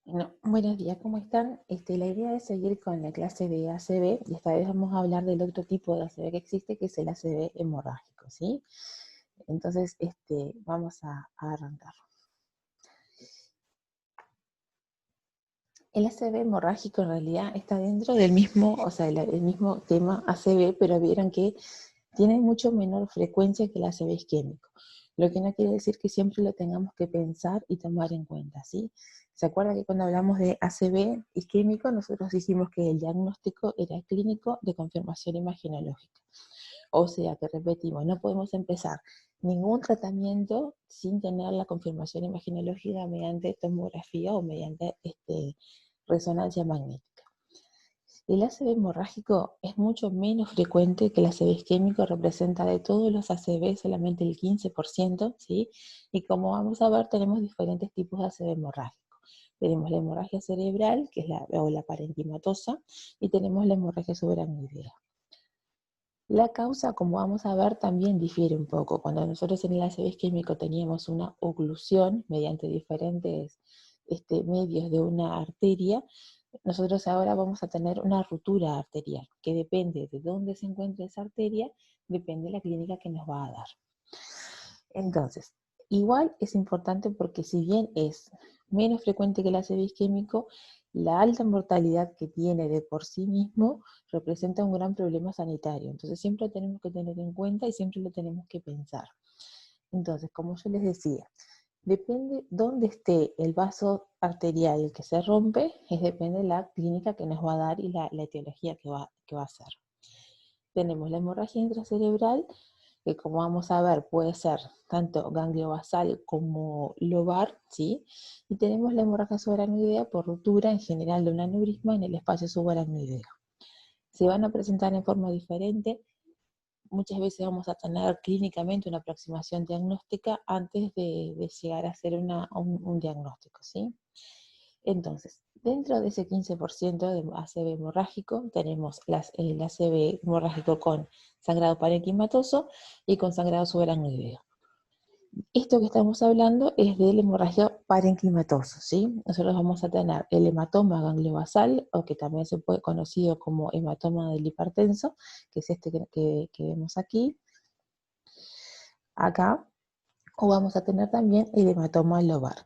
Bueno, buenos días, ¿cómo están? La idea es seguir con la clase de ACV y esta vez vamos a hablar del otro tipo de ACV que existe, que es el ACV hemorrágico, ¿sí? Entonces, vamos a arrancar. El ACV hemorrágico en realidad está dentro del mismo, o sea, el mismo tema ACV, pero vieron que tiene mucho menor frecuencia que el ACV isquémico, lo que no quiere decir que siempre lo tengamos que pensar y tomar en cuenta, ¿sí? ¿Se acuerda que cuando hablamos de ACV isquémico, nosotros dijimos que el diagnóstico era clínico de confirmación imagenológica? O sea, que repetimos, no podemos empezar ningún tratamiento sin tener la confirmación imagenológica mediante tomografía o mediante resonancia magnética. El ACV hemorrágico es mucho menos frecuente que el ACV isquémico, representa de todos los ACV solamente el 15%, ¿sí? Y como vamos a ver, tenemos diferentes tipos de ACV hemorrágico. Tenemos la hemorragia cerebral, que es la parenquimatosa, y tenemos la hemorragia subaracnoidea. La causa, como vamos a ver, también difiere un poco. Cuando nosotros en el ACV isquémico teníamos una oclusión mediante diferentes medios de una arteria, nosotros ahora vamos a tener una ruptura arterial, que depende de dónde se encuentre esa arteria, depende de la clínica que nos va a dar. Entonces, igual es importante porque si bien es menos frecuente que el ACV isquémico, la alta mortalidad que tiene de por sí mismo representa un gran problema sanitario. Entonces siempre lo tenemos que tener en cuenta y siempre lo tenemos que pensar. Entonces, como yo les decía, depende dónde esté el vaso arterial que se rompe, depende de la clínica que nos va a dar y la etiología que va a ser. Tenemos la hemorragia intracerebral, que como vamos a ver puede ser tanto ganglio basal como lobar, ¿sí? Y tenemos la hemorragia subaracnoidea por ruptura en general de un aneurisma en el espacio subaracnoideo. Se van a presentar en forma diferente. Muchas veces vamos a tener clínicamente una aproximación diagnóstica antes de llegar a hacer un diagnóstico, ¿sí? Entonces, dentro de ese 15% de ACV hemorrágico, tenemos el ACV hemorrágico con sangrado parenquimatoso y con sangrado subaracnoideo. Esto que estamos hablando es del hemorragia parenquimatoso, ¿sí? Nosotros vamos a tener el hematoma gangliobasal, o que también se puede conocido como hematoma del hipertenso, que es este que vemos aquí, acá, o vamos a tener también el hematoma lobar.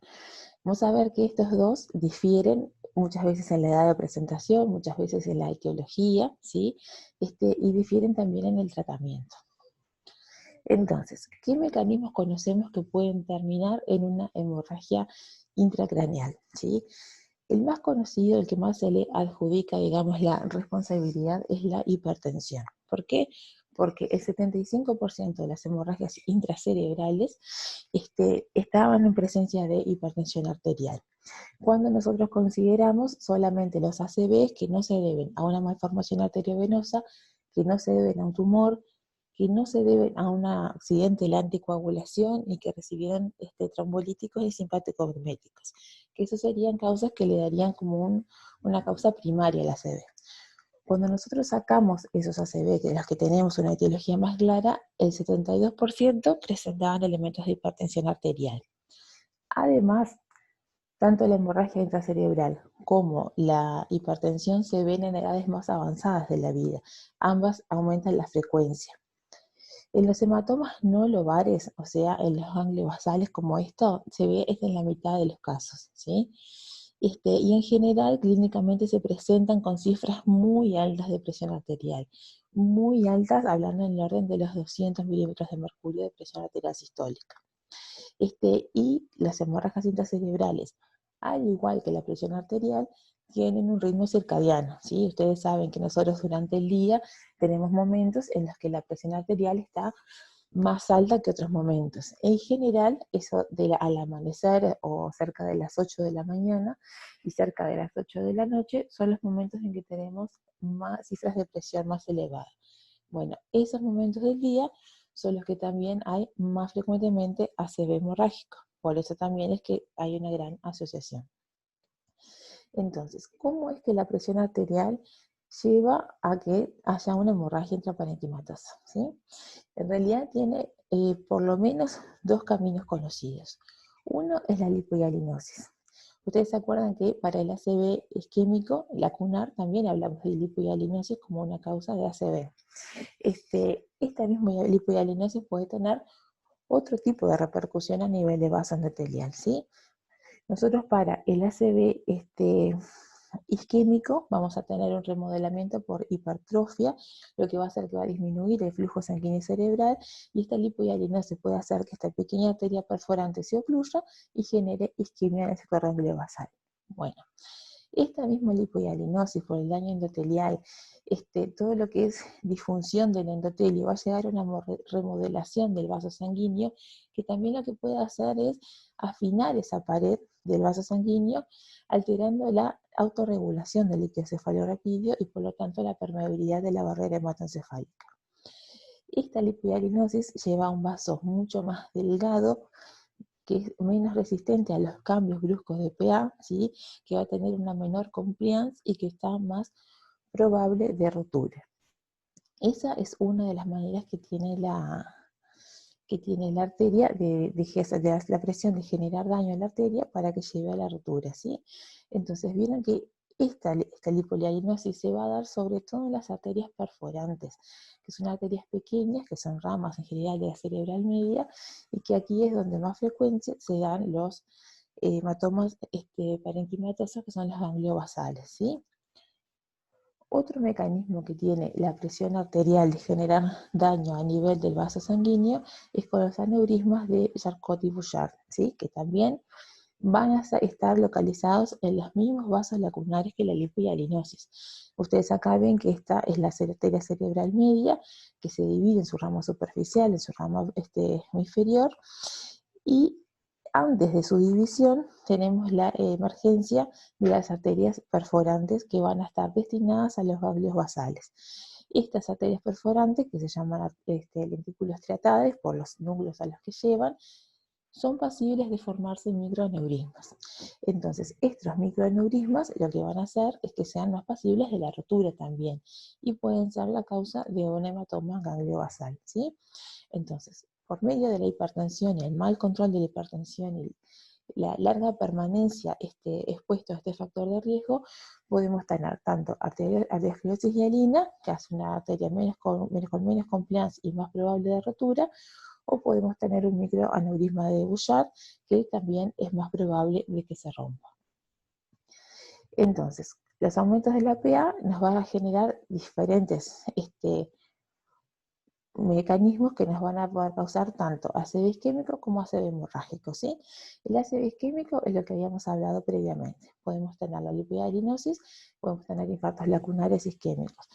Vamos a ver que estos dos difieren muchas veces en la edad de presentación, muchas veces en la etiología, ¿sí? Y difieren también en el tratamiento. Entonces, ¿qué mecanismos conocemos que pueden terminar en una hemorragia intracraneal? ¿Sí? El más conocido, el que más se le adjudica, digamos, la responsabilidad es la hipertensión. ¿Por qué? Porque el 75% de las hemorragias intracerebrales estaban en presencia de hipertensión arterial. Cuando nosotros consideramos solamente los ACVs que no se deben a una malformación arteriovenosa, que no se deben a un tumor, que no se deben a un accidente de la anticoagulación y que recibieron trombolíticos y simpáticos herméticos, que esas serían causas que le darían como una causa primaria al ACV. Cuando nosotros sacamos esos ACV, de los que tenemos una etiología más clara, el 72% presentaban elementos de hipertensión arterial. Además, tanto la hemorragia intracerebral como la hipertensión se ven en edades más avanzadas de la vida. Ambas aumentan la frecuencia. En los hematomas no lobares, o sea, en los ganglios basales como esto, se ve en la mitad de los casos, ¿sí? Y en general, clínicamente se presentan con cifras muy altas de presión arterial, muy altas, hablando en el orden de los 200 milímetros de mercurio de presión arterial sistólica. Y las hemorragias intracerebrales, al igual que la presión arterial, tienen un ritmo circadiano, ¿sí? Ustedes saben que nosotros durante el día tenemos momentos en los que la presión arterial está más alta que otros momentos. En general, eso al amanecer o cerca de las 8 de la mañana y cerca de las 8 de la noche son los momentos en que tenemos más cifras de presión más elevadas. Bueno, esos momentos del día son los que también hay más frecuentemente ACV hemorrágico. Por eso también es que hay una gran asociación. Entonces, ¿cómo es que la presión arterial lleva a que haya una hemorragia intraparenquimatosa? ¿Sí? En realidad tiene por lo menos dos caminos conocidos. Uno es la lipohialinosis. Ustedes se acuerdan que para el ACV isquémico, lacunar, también hablamos de lipohialinosis como una causa de ACV. Esta misma lipohialinosis puede tener otro tipo de repercusión a nivel de vaso endotelial, ¿sí? Nosotros para el ACV isquémico vamos a tener un remodelamiento por hipertrofia, lo que va a hacer que va a disminuir el flujo sanguíneo cerebral, y esta lipohialinosis puede hacer que esta pequeña arteria perforante se ocluya y genere isquemia en el sector ganglio basal. Bueno, esta misma lipohialinosis por el daño endotelial, todo lo que es disfunción del endotelio, va a llegar a una remodelación del vaso sanguíneo, que también lo que puede hacer es afinar esa pared del vaso sanguíneo, alterando la autorregulación del líquido cefalorraquídeo y por lo tanto la permeabilidad de la barrera hematoencefálica. Esta lipohialinosis lleva a un vaso mucho más delgado, que es menos resistente a los cambios bruscos de pH, ¿sí? Que va a tener una menor compliance y que está más probable de rotura. Esa es una de las maneras que tiene la arteria de la presión de generar daño a la arteria para que lleve a la rotura, ¿sí? Entonces vieron que esta lipohialinosis se va a dar sobre todo en las arterias perforantes, que son arterias pequeñas, que son ramas en general de la cerebral media, y que aquí es donde más frecuente se dan los hematomas parenquimatosos, que son los gangliobasales, ¿sí? Otro mecanismo que tiene la presión arterial de generar daño a nivel del vaso sanguíneo es con los aneurismas de Charcot y Bouchard, ¿sí? Que también van a estar localizados en los mismos vasos lacunares que la lipohialinosis. Ustedes acá ven que esta es la arteria cerebral media, que se divide en su ramo superficial, en su ramo inferior, y antes de su división tenemos la emergencia de las arterias perforantes que van a estar destinadas a los ganglios basales. Estas arterias perforantes, que se llaman lentículos striatales por los núcleos a los que llevan, son pasibles de formarse microaneurismas. Entonces, estos microaneurismas lo que van a hacer es que sean más pasibles de la rotura también, y pueden ser la causa de un hematoma gangliobasal, ¿sí? Entonces, por medio de la hipertensión y el mal control de la hipertensión y la larga permanencia expuesto a este factor de riesgo, podemos tener tanto arteriosclerosis hialina, que hace una arteria con menos compliance y más probable de rotura, o podemos tener un microaneurisma de Bouchard, que también es más probable de que se rompa. Entonces, los aumentos de la pH nos van a generar diferentes mecanismos que nos van a poder causar tanto ACV isquémico como ACV hemorrágico, ¿sí? El ACV isquémico es lo que habíamos hablado previamente. Podemos tener la lipohialinosis, podemos tener infartos lacunares isquémicos.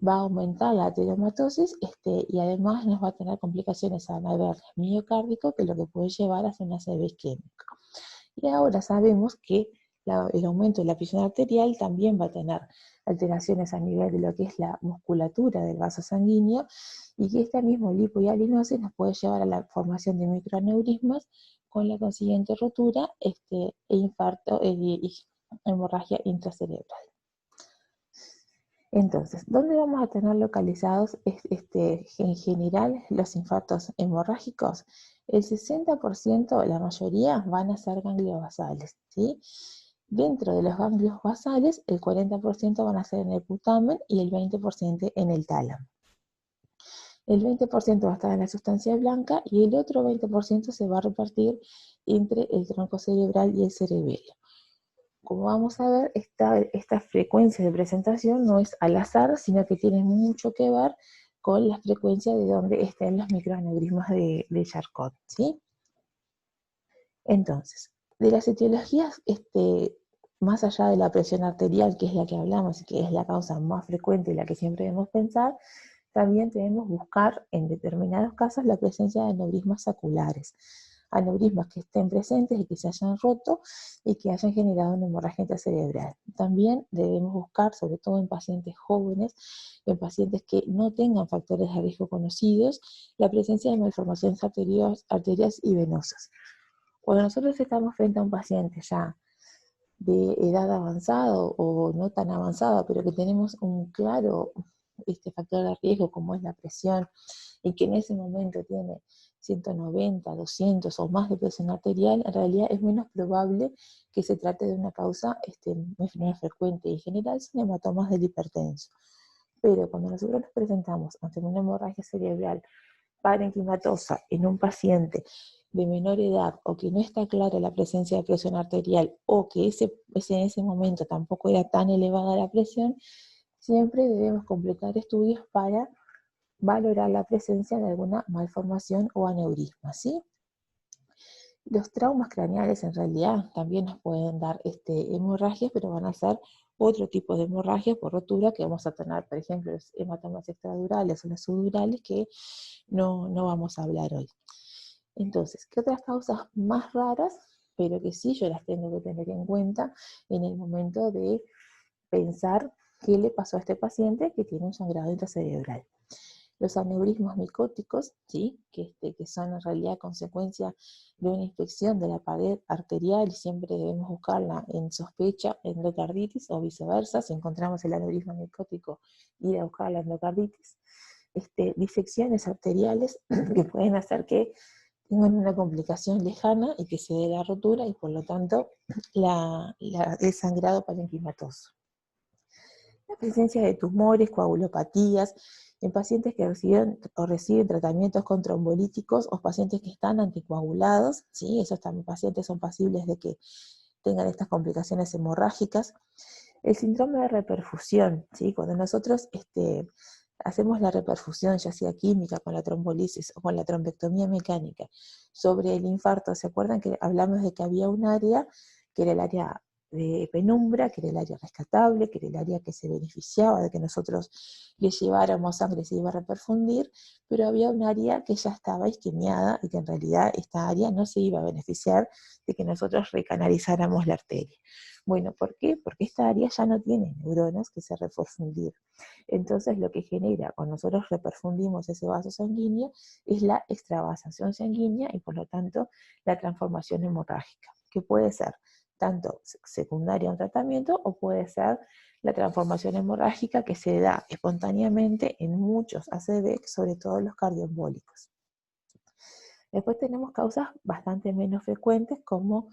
Va a aumentar la arteriomatosis y además nos va a tener complicaciones a nivel miocárdico, que es lo que puede llevar a un ACV isquémico. Y ahora sabemos que el aumento de la presión arterial también va a tener alteraciones a nivel de lo que es la musculatura del vaso sanguíneo, y que esta misma lipohialinosis nos puede llevar a la formación de microaneurismas con la consiguiente rotura e infarto y hemorragia intracerebral. Entonces, ¿dónde vamos a tener localizados en general los infartos hemorrágicos? El 60%, la mayoría, van a ser gangliobasales, ¿sí? Dentro de los ganglios basales, el 40% van a ser en el putamen y el 20% en el tálamo. El 20% va a estar en la sustancia blanca y el otro 20% se va a repartir entre el tronco cerebral y el cerebelo. Como vamos a ver, esta frecuencia de presentación no es al azar, sino que tiene mucho que ver con la frecuencia de donde estén los microaneurismas de Charcot, ¿sí? Entonces, de las etiologías, más allá de la presión arterial, que es la que hablamos y que es la causa más frecuente y la que siempre debemos pensar, también debemos buscar en determinados casos la presencia de aneurismas saculares. Aneurismas que estén presentes y que se hayan roto y que hayan generado una hemorragia intracerebral. También debemos buscar, sobre todo en pacientes jóvenes, en pacientes que no tengan factores de riesgo conocidos, la presencia de malformaciones arteriales y venosas. Cuando nosotros estamos frente a un paciente ya de edad avanzada o no tan avanzada, pero que tenemos un claro factor de riesgo como es la presión, y que en ese momento tiene 190, 200 o más de presión arterial, en realidad es menos probable que se trate de una causa menos frecuente. En general son hematomas del hipertenso. Pero cuando nosotros nos presentamos ante una hemorragia cerebral parenquimatosa en un paciente de menor edad o que no está clara la presencia de presión arterial o que en ese momento tampoco era tan elevada la presión, siempre debemos completar estudios para valorar la presencia de alguna malformación o aneurisma, ¿sí? Los traumas craneales en realidad también nos pueden dar hemorragias, pero van a ser otro tipo de hemorragias por rotura que vamos a tener, por ejemplo, los hematomas extradurales o los subdurales que no vamos a hablar hoy. Entonces, ¿qué otras causas más raras, pero que sí yo las tengo que tener en cuenta en el momento de pensar qué le pasó a este paciente que tiene un sangrado intracerebral? Los aneurismas micóticos, ¿sí? que son en realidad consecuencia de una infección de la pared arterial, y siempre debemos buscarla en sospecha, endocarditis o viceversa. Si encontramos el aneurisma micótico, ir a buscar la endocarditis. Disecciones arteriales que pueden hacer que tengan una complicación lejana y que se dé la rotura y por lo tanto el sangrado parenquimatoso. La presencia de tumores, coagulopatías, en pacientes que reciben tratamientos con trombolíticos o pacientes que están anticoagulados, ¿sí? Esos también pacientes son pasibles de que tengan estas complicaciones hemorrágicas. El síndrome de reperfusión, ¿sí? Cuando nosotros hacemos la reperfusión, ya sea química, con la trombolisis o con la trombectomía mecánica, sobre el infarto, ¿se acuerdan que hablamos de que había un área que era el área de penumbra, que era el área rescatable, que era el área que se beneficiaba de que nosotros le lleváramos sangre y se iba a reperfundir, pero había un área que ya estaba isquemiada y que en realidad esta área no se iba a beneficiar de que nosotros recanalizáramos la arteria. Bueno, ¿por qué? Porque esta área ya no tiene neuronas que se reperfundir. Entonces lo que genera cuando nosotros reperfundimos ese vaso sanguíneo es la extravasación sanguínea y por lo tanto la transformación hemorrágica, que puede ser tanto secundaria a un tratamiento o puede ser la transformación hemorrágica que se da espontáneamente en muchos ACV, sobre todo los cardioembólicos. Después tenemos causas bastante menos frecuentes como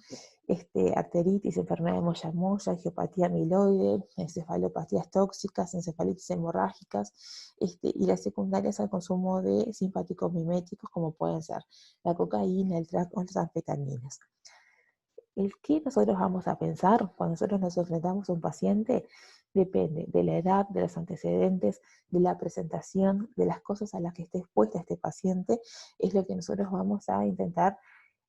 arteritis, enfermedad de Moyamoya, angiopatía amiloide, encefalopatías tóxicas, encefalitis hemorrágicas, y las secundarias al consumo de simpáticos miméticos como pueden ser la cocaína, el crack o las anfetaminas. El que nosotros vamos a pensar cuando nosotros nos enfrentamos a un paciente depende de la edad, de los antecedentes, de la presentación, de las cosas a las que esté expuesta este paciente, es lo que nosotros vamos a intentar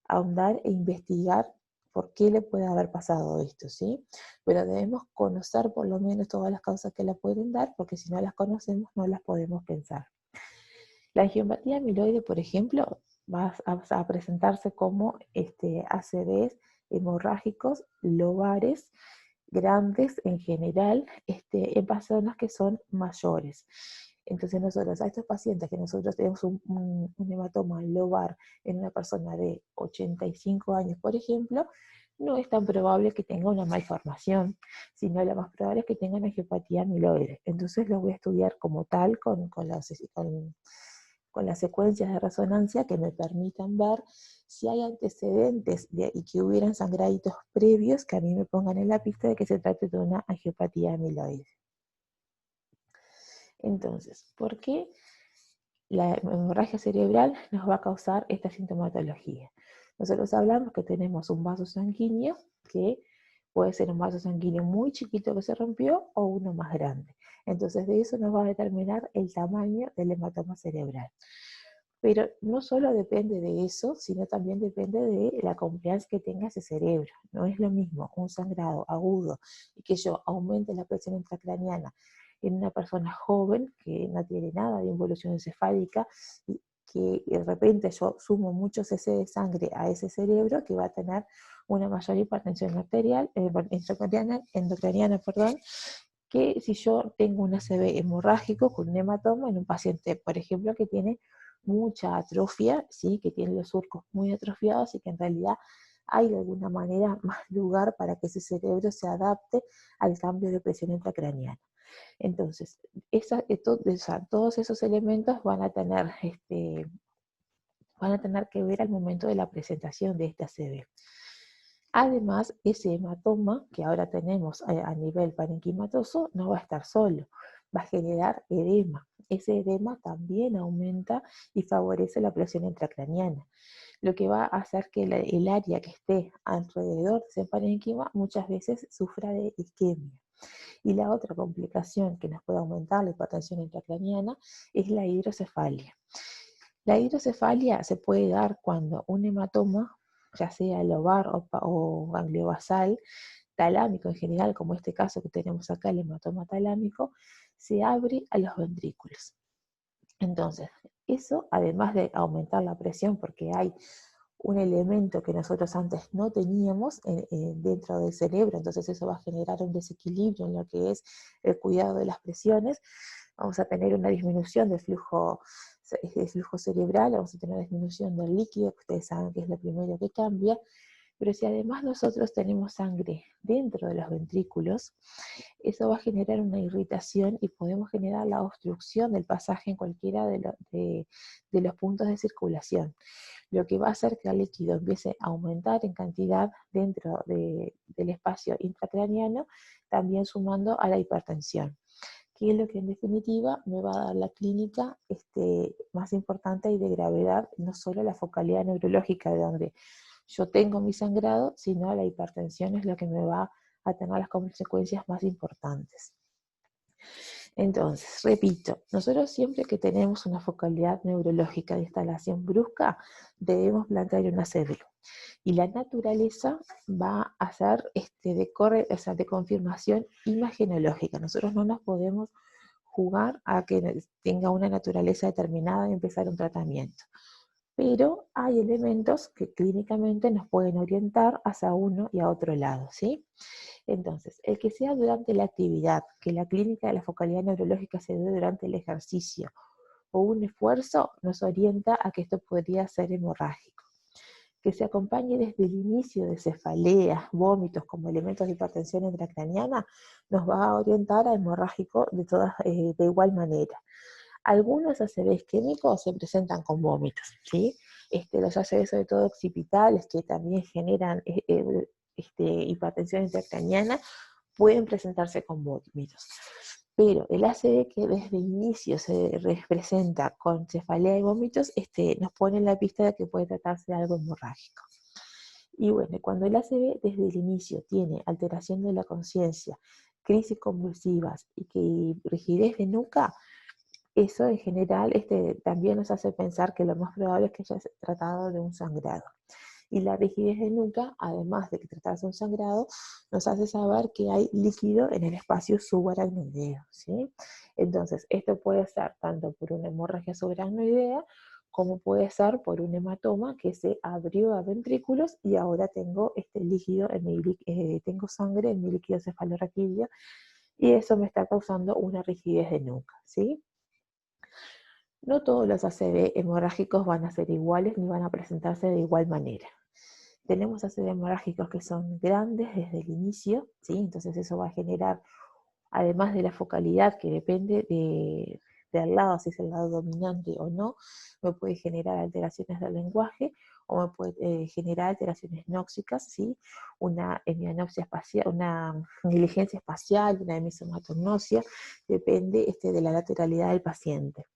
ahondar e investigar por qué le puede haber pasado esto, ¿sí? Pero debemos conocer por lo menos todas las causas que la pueden dar, porque si no las conocemos no las podemos pensar. La angiopatía amiloide, por ejemplo, va a presentarse como ACVs hemorrágicos lobares grandes en general, en personas que son mayores. Entonces nosotros, a estos pacientes que nosotros tenemos un hematoma lobar en una persona de 85 años, por ejemplo, no es tan probable que tenga una malformación, sino lo más probable es que tenga una angiopatía amiloide. Entonces lo voy a estudiar como tal con las secuencias de resonancia que me permitan ver si hay antecedentes y que hubieran sangraditos previos que a mí me pongan en la pista de que se trate de una angiopatía amiloide. Entonces, ¿por qué la hemorragia cerebral nos va a causar esta sintomatología? Nosotros hablamos que tenemos un vaso sanguíneo que puede ser un vaso sanguíneo muy chiquito que se rompió o uno más grande. Entonces de eso nos va a determinar el tamaño del hematoma cerebral. Pero no solo depende de eso, sino también depende de la compliance que tenga ese cerebro. No es lo mismo un sangrado agudo y que yo aumente la presión intracraneana en una persona joven que no tiene nada de involución encefálica y que de repente yo sumo mucho cc de sangre a ese cerebro que va a tener una mayor hipertensión arterial, endocraniana, que si yo tengo un ACV hemorrágico con un hematoma en un paciente, por ejemplo, que tiene mucha atrofia, ¿sí? Que tiene los surcos muy atrofiados y que en realidad hay de alguna manera más lugar para que ese cerebro se adapte al cambio de presión intracraneana. Entonces, todos esos elementos van a tener van a tener que ver al momento de la presentación de esta ACV. Además, ese hematoma que ahora tenemos a nivel parenquimatoso no va a estar solo, va a generar edema. Ese edema también aumenta y favorece la presión intracraneana, lo que va a hacer que el área que esté alrededor de ese parénquima muchas veces sufra de isquemia. Y la otra complicación que nos puede aumentar la hipertensión intracraniana es la hidrocefalia. La hidrocefalia se puede dar cuando un hematoma, ya sea lobar o ganglio basal, talámico en general, como este caso que tenemos acá, el hematoma talámico, se abre a los ventrículos. Entonces, eso, además de aumentar la presión, porque hay un elemento que nosotros antes no teníamos dentro del cerebro, entonces eso va a generar un desequilibrio en lo que es el cuidado de las presiones, vamos a tener una disminución del flujo cerebral, vamos a tener una disminución del líquido, que ustedes saben que es lo primero que cambia, pero si además nosotros tenemos sangre dentro de los ventrículos, eso va a generar una irritación y podemos generar la obstrucción del pasaje en cualquiera de los puntos de circulación, lo que va a hacer que el líquido empiece a aumentar en cantidad dentro del espacio intracraneano, también sumando a la hipertensión, que es lo que en definitiva me va a dar la clínica más importante y de gravedad, no solo la focalidad neurológica de donde yo tengo mi sangrado, sino la hipertensión es lo que me va a tener las consecuencias más importantes. Entonces, repito, nosotros siempre que tenemos una focalidad neurológica de instalación brusca, debemos plantear una ACV. Y la naturaleza va a ser de confirmación imagenológica. Nosotros no nos podemos jugar a que tenga una naturaleza determinada y empezar un tratamiento. Pero hay elementos que clínicamente nos pueden orientar hacia uno y a otro lado, ¿sí? Entonces, el que sea durante la actividad, que la clínica de la focalidad neurológica se dé durante el ejercicio o un esfuerzo, nos orienta a que esto podría ser hemorrágico. Que se acompañe desde el inicio de cefaleas, vómitos como elementos de hipertensión intracraniana, nos va a orientar a hemorrágico de igual manera. Algunos ACV isquémicos se presentan con vómitos, ¿sí? Los ACV sobre todo occipitales, que también generan hipertensión intracraniana, pueden presentarse con vómitos. Pero el ACV que desde el inicio se presenta con cefalea y vómitos, nos pone en la pista de que puede tratarse de algo hemorrágico. Y bueno, cuando el ACV desde el inicio tiene alteración de la conciencia, crisis convulsivas y rigidez de nuca, eso en general también nos hace pensar que lo más probable es que haya tratado de un sangrado. Y la rigidez de nuca, además de que tratarse de un sangrado, nos hace saber que hay líquido en el espacio subaracnoideo, ¿sí? Entonces, esto puede ser tanto por una hemorragia subaracnoidea, como puede ser por un hematoma que se abrió a ventrículos y ahora tengo líquido tengo sangre en mi líquido cefalorraquídeo y eso me está causando una rigidez de nuca, ¿sí? No todos los ACV hemorrágicos van a ser iguales ni van a presentarse de igual manera. Tenemos ACV hemorrágicos que son grandes desde el inicio, ¿sí? Entonces eso va a generar, además de la focalidad que depende del lado, si es el lado dominante o no, me puede generar alteraciones del lenguaje o me puede generar alteraciones nóxicas, ¿sí? Una hemianopsia espacial, una negligencia espacial, una hemisomatognósia, depende de la lateralidad del paciente.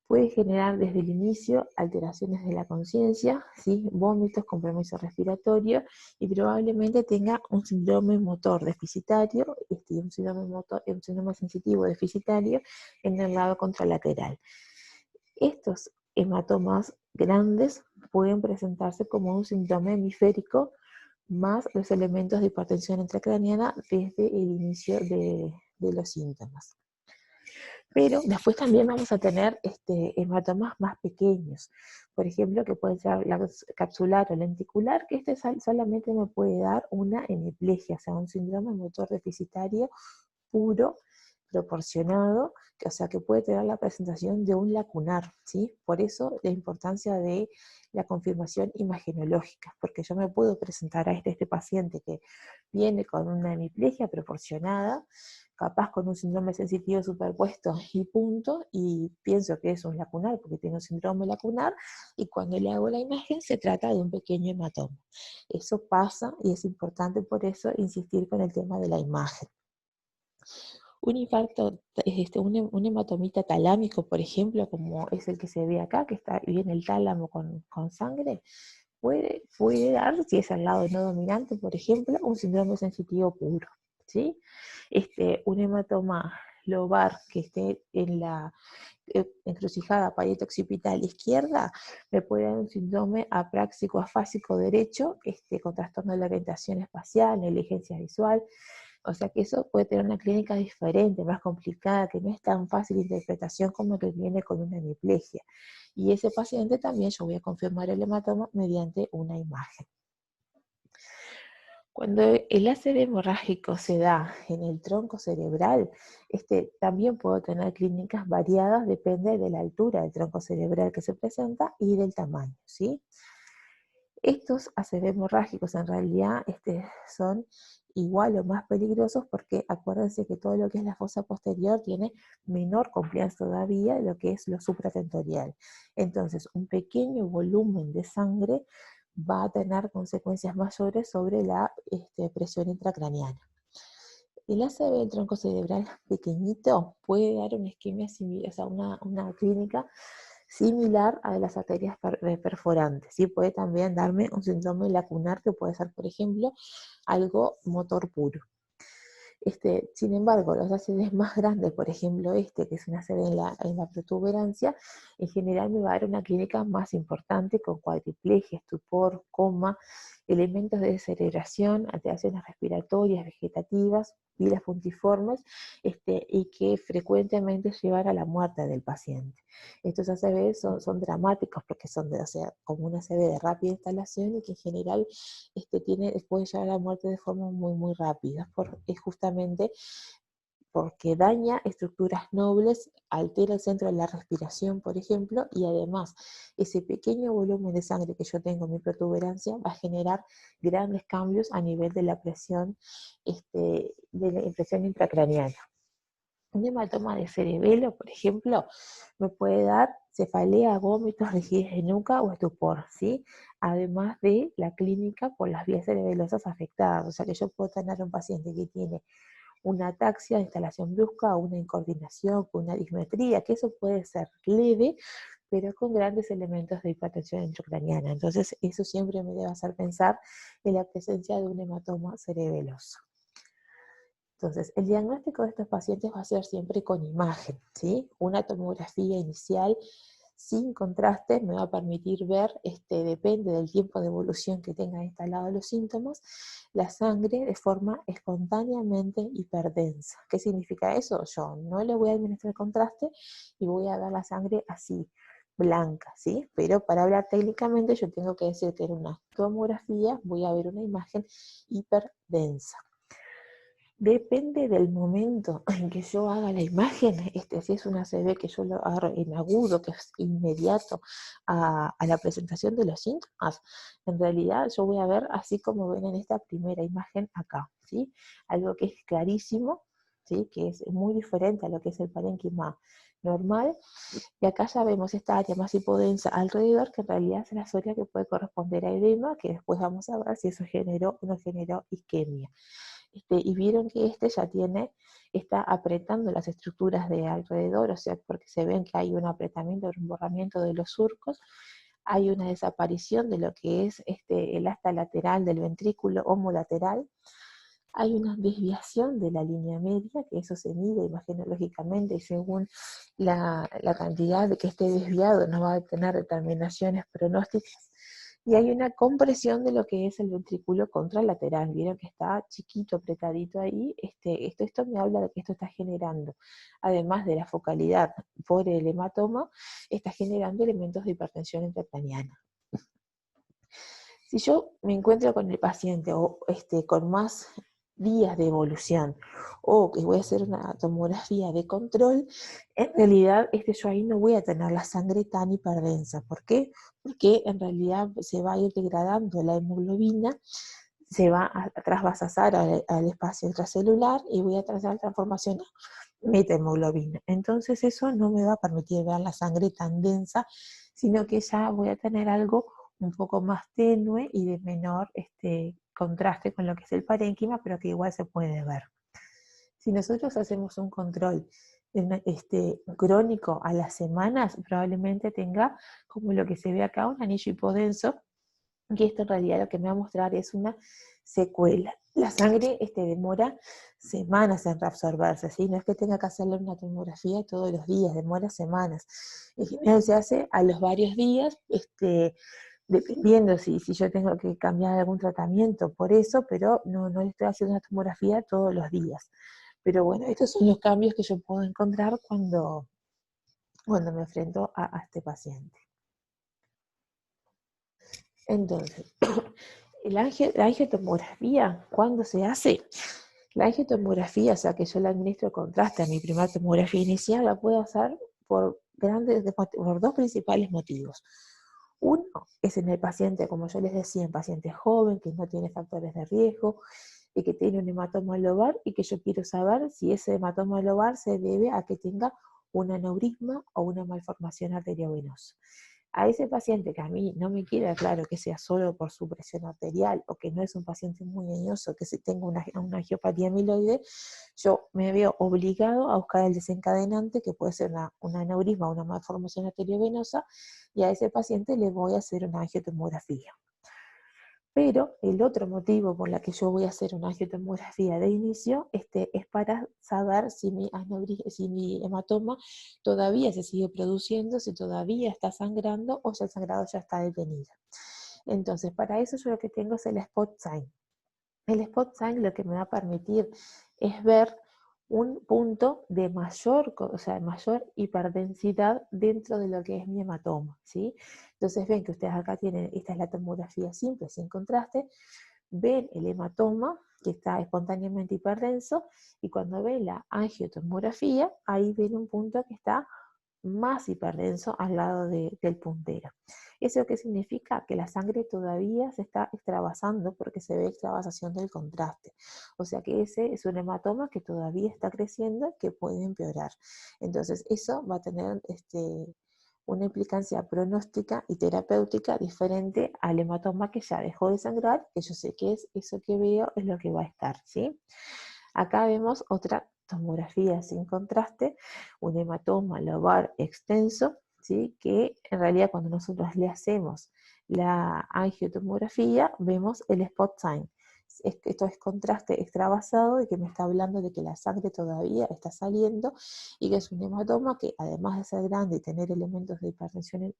Puede generar desde el inicio alteraciones de la conciencia, ¿sí? Vómitos, compromiso respiratorio y probablemente tenga un síndrome motor deficitario, un síndrome sensitivo deficitario en el lado contralateral. Estos hematomas grandes pueden presentarse como un síndrome hemisférico más los elementos de hipertensión intracraniana desde el inicio de los síntomas. Pero después también vamos a tener hematomas más pequeños, por ejemplo, que pueden ser capsular o lenticular, que solamente me puede dar una hemiplegia, o sea, un síndrome motor deficitario puro, proporcionado, o sea, que puede tener la presentación de un lacunar, ¿sí? Por eso la importancia de la confirmación imagenológica, porque yo me puedo presentar a este paciente que viene con una hemiplegia proporcionada, capaz con un síndrome sensitivo superpuesto y punto, y pienso que es un lacunar porque tiene un síndrome lacunar, y cuando le hago la imagen se trata de un pequeño hematoma. Eso pasa y es importante por eso insistir con el tema de la imagen. Un infarto, un hematomita talámico, por ejemplo, como es el que se ve acá, que está bien el tálamo con sangre, puede dar, si es al lado no dominante, por ejemplo, un síndrome sensitivo puro, ¿sí? Un hematoma lobar que esté en la encrucijada parieto-occipital izquierda, me puede dar un síndrome apráxico afásico derecho, con trastorno de la orientación espacial, negligencia visual. O sea que eso puede tener una clínica diferente, más complicada, que no es tan fácil de interpretación como que viene con una hemiplegia. Y ese paciente también yo voy a confirmar el hematoma mediante una imagen. Cuando el ACV hemorrágico se da en el tronco cerebral, también puedo tener clínicas variadas, depende de la altura del tronco cerebral que se presenta y del tamaño, ¿sí? Estos ACV hemorrágicos en realidad son igual o más peligrosos porque acuérdense que todo lo que es la fosa posterior tiene menor compliance todavía de lo que es lo supratentorial. Entonces, un pequeño volumen de sangre va a tener consecuencias mayores sobre la presión intracraneana. El ACV del tronco cerebral pequeñito puede dar una isquemia similar, o sea, una clínica similar a las arterias perforantes. ¿Sí? Puede también darme un síndrome lacunar que puede ser, por ejemplo, algo motor puro. Sin embargo, los ACVs más grandes, por ejemplo que es un ACV en la protuberancia, en general me va a dar una clínica más importante con cuadriplegia, estupor, coma, elementos de descerebración, alteraciones respiratorias, vegetativas, pilas puntiformes, y que frecuentemente llevan a la muerte del paciente. Estos ACV son dramáticos porque son como un ACV de rápida instalación y que en general puede llevar a la muerte de forma muy, muy rápida. Es justamente porque daña estructuras nobles, altera el centro de la respiración, por ejemplo, y además ese pequeño volumen de sangre que yo tengo en mi protuberancia va a generar grandes cambios a nivel de la presión, de la presión intracraneana. Un hematoma de cerebelo, por ejemplo, me puede dar cefalea, vómitos, rigidez de nuca o estupor, ¿sí? Además de la clínica por las vías cerebelosas afectadas. O sea que yo puedo tener un paciente que tiene una ataxia de instalación brusca, una incoordinación, una dismetría, que eso puede ser leve, pero con grandes elementos de hipertensión intracraneana. Entonces, eso siempre me debe hacer pensar en la presencia de un hematoma cerebeloso. Entonces, el diagnóstico de estos pacientes va a ser siempre con imagen, ¿sí? Una tomografía inicial sin contraste me va a permitir ver, depende del tiempo de evolución que tengan instalados los síntomas, la sangre de forma espontáneamente hiperdensa. ¿Qué significa eso? Yo no le voy a administrar contraste y voy a dar la sangre así, blanca, ¿sí? Pero para hablar técnicamente yo tengo que decir que en una tomografía voy a ver una imagen hiperdensa. Depende del momento en que yo haga la imagen, si es una ACV que yo lo hago en agudo, que es inmediato a la presentación de los síntomas, en realidad yo voy a ver así como ven en esta primera imagen acá, ¿sí? Algo que es clarísimo, ¿sí? Que es muy diferente a lo que es el parénquima normal, y acá ya vemos esta área más hipodensa alrededor, que en realidad es la zona que puede corresponder a edema, que después vamos a ver si eso generó o no generó isquemia. Y vieron que ya está apretando las estructuras de alrededor, o sea, porque se ven que hay un apretamiento, un borramiento de los surcos, hay una desaparición de lo que es el asta lateral del ventrículo homolateral, hay una desviación de la línea media, que eso se mide imagenológicamente y según la cantidad de que esté desviado nos va a tener determinaciones pronósticas. Y hay una compresión de lo que es el ventrículo contralateral. Vieron que está chiquito, apretadito ahí. Esto me habla de que esto está generando, además de la focalidad por el hematoma, está generando elementos de hipertensión intracraneana. Si yo me encuentro con el paciente o con más días de evolución o que voy a hacer una tomografía de control, en realidad yo ahí no voy a tener la sangre tan hiperdensa. ¿Por qué? Porque en realidad se va a ir degradando la hemoglobina, se va a trasvasar al espacio intracelular y voy a hacer transformación metahemoglobina. Entonces eso no me va a permitir ver la sangre tan densa, sino que ya voy a tener algo un poco más tenue y de menor contraste con lo que es el parénquima, pero que igual se puede ver. Si nosotros hacemos un control crónico a las semanas, probablemente tenga, como lo que se ve acá, un anillo hipodenso, que esto en realidad lo que me va a mostrar es una secuela. La sangre demora semanas en reabsorberse, ¿sí? No es que tenga que hacerle una tomografía todos los días, demora semanas. En general se hace a los varios días, dependiendo si yo tengo que cambiar algún tratamiento por eso, pero no le estoy haciendo una tomografía todos los días. Pero bueno, estos son los cambios que yo puedo encontrar cuando me enfrento a este paciente. Entonces, la angiotomografía, ¿cuándo se hace? La angiotomografía, o sea que yo le administro contraste a mi primera tomografía inicial, la puedo hacer por dos principales motivos. Uno es en el paciente, como yo les decía, en paciente joven, que no tiene factores de riesgo y que tiene un hematoma lobar y que yo quiero saber si ese hematoma lobar se debe a que tenga un aneurisma o una malformación arteriovenosa. A ese paciente que a mí no me queda claro que sea solo por su presión arterial o que no es un paciente muy añoso, que si tenga una angiopatía amiloide, yo me veo obligado a buscar el desencadenante, que puede ser un aneurisma o una malformación arteriovenosa, y a ese paciente le voy a hacer una angiotomografía. Pero el otro motivo por el que yo voy a hacer una angiotomografía de inicio es para saber si mi hematoma todavía se sigue produciendo, si todavía está sangrando o si el sangrado ya está detenido. Entonces, para eso yo lo que tengo es el spot sign. El spot sign lo que me va a permitir es ver un punto de mayor hiperdensidad dentro de lo que es mi hematoma, ¿sí? Entonces ven que ustedes acá tienen, esta es la tomografía simple, sin contraste, ven el hematoma que está espontáneamente hiperdenso y cuando ven la angiotomografía, ahí ven un punto que está más hiperdenso al lado del puntero. ¿Eso qué significa? Que la sangre todavía se está extravasando porque se ve extravasación del contraste. O sea que ese es un hematoma que todavía está creciendo, que puede empeorar. Entonces eso va a tener una implicancia pronóstica y terapéutica diferente al hematoma que ya dejó de sangrar, que yo sé que es eso que veo, es lo que va a estar, ¿sí? Acá vemos otra tomografía sin contraste, un hematoma lobar extenso, ¿sí? Que en realidad cuando nosotros le hacemos la angiotomografía vemos el spot sign. Esto es contraste extravasado y que me está hablando de que la sangre todavía está saliendo y que es un hematoma que además de ser grande y tener elementos de hipertensión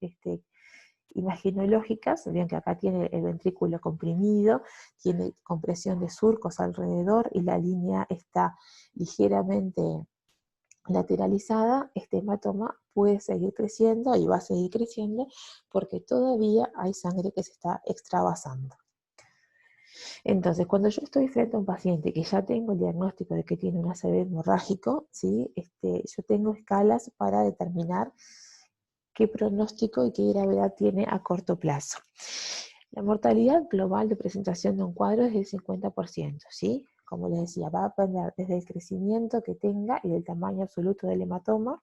imaginológicas, vean que acá tiene el ventrículo comprimido, tiene compresión de surcos alrededor y la línea está ligeramente lateralizada, este hematoma puede seguir creciendo y va a seguir creciendo porque todavía hay sangre que se está extravasando. Entonces, cuando yo estoy frente a un paciente que ya tengo el diagnóstico de que tiene un ACV hemorrágico, ¿sí? Yo tengo escalas para determinar qué pronóstico y qué gravedad tiene a corto plazo. La mortalidad global de presentación de un cuadro es del 50%, ¿sí? Como les decía, va a depender desde el crecimiento que tenga y del tamaño absoluto del hematoma,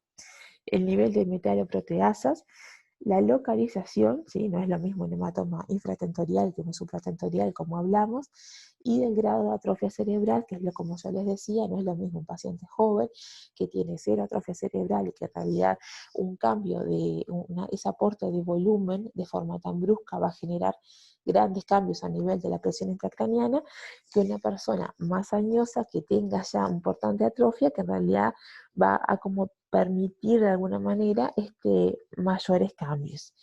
el nivel de metaloproteasas, la localización, ¿sí? No es lo mismo un hematoma infratentorial que un supratentorial, como hablamos, y del grado de atrofia cerebral, que es lo como yo les decía, no es lo mismo un paciente joven que tiene cero atrofia cerebral y que en realidad un cambio ese aporte de volumen de forma tan brusca va a generar grandes cambios a nivel de la presión intracraniana, que una persona más añosa que tenga ya importante atrofia, que en realidad va a como permitir de alguna manera mayores cambios.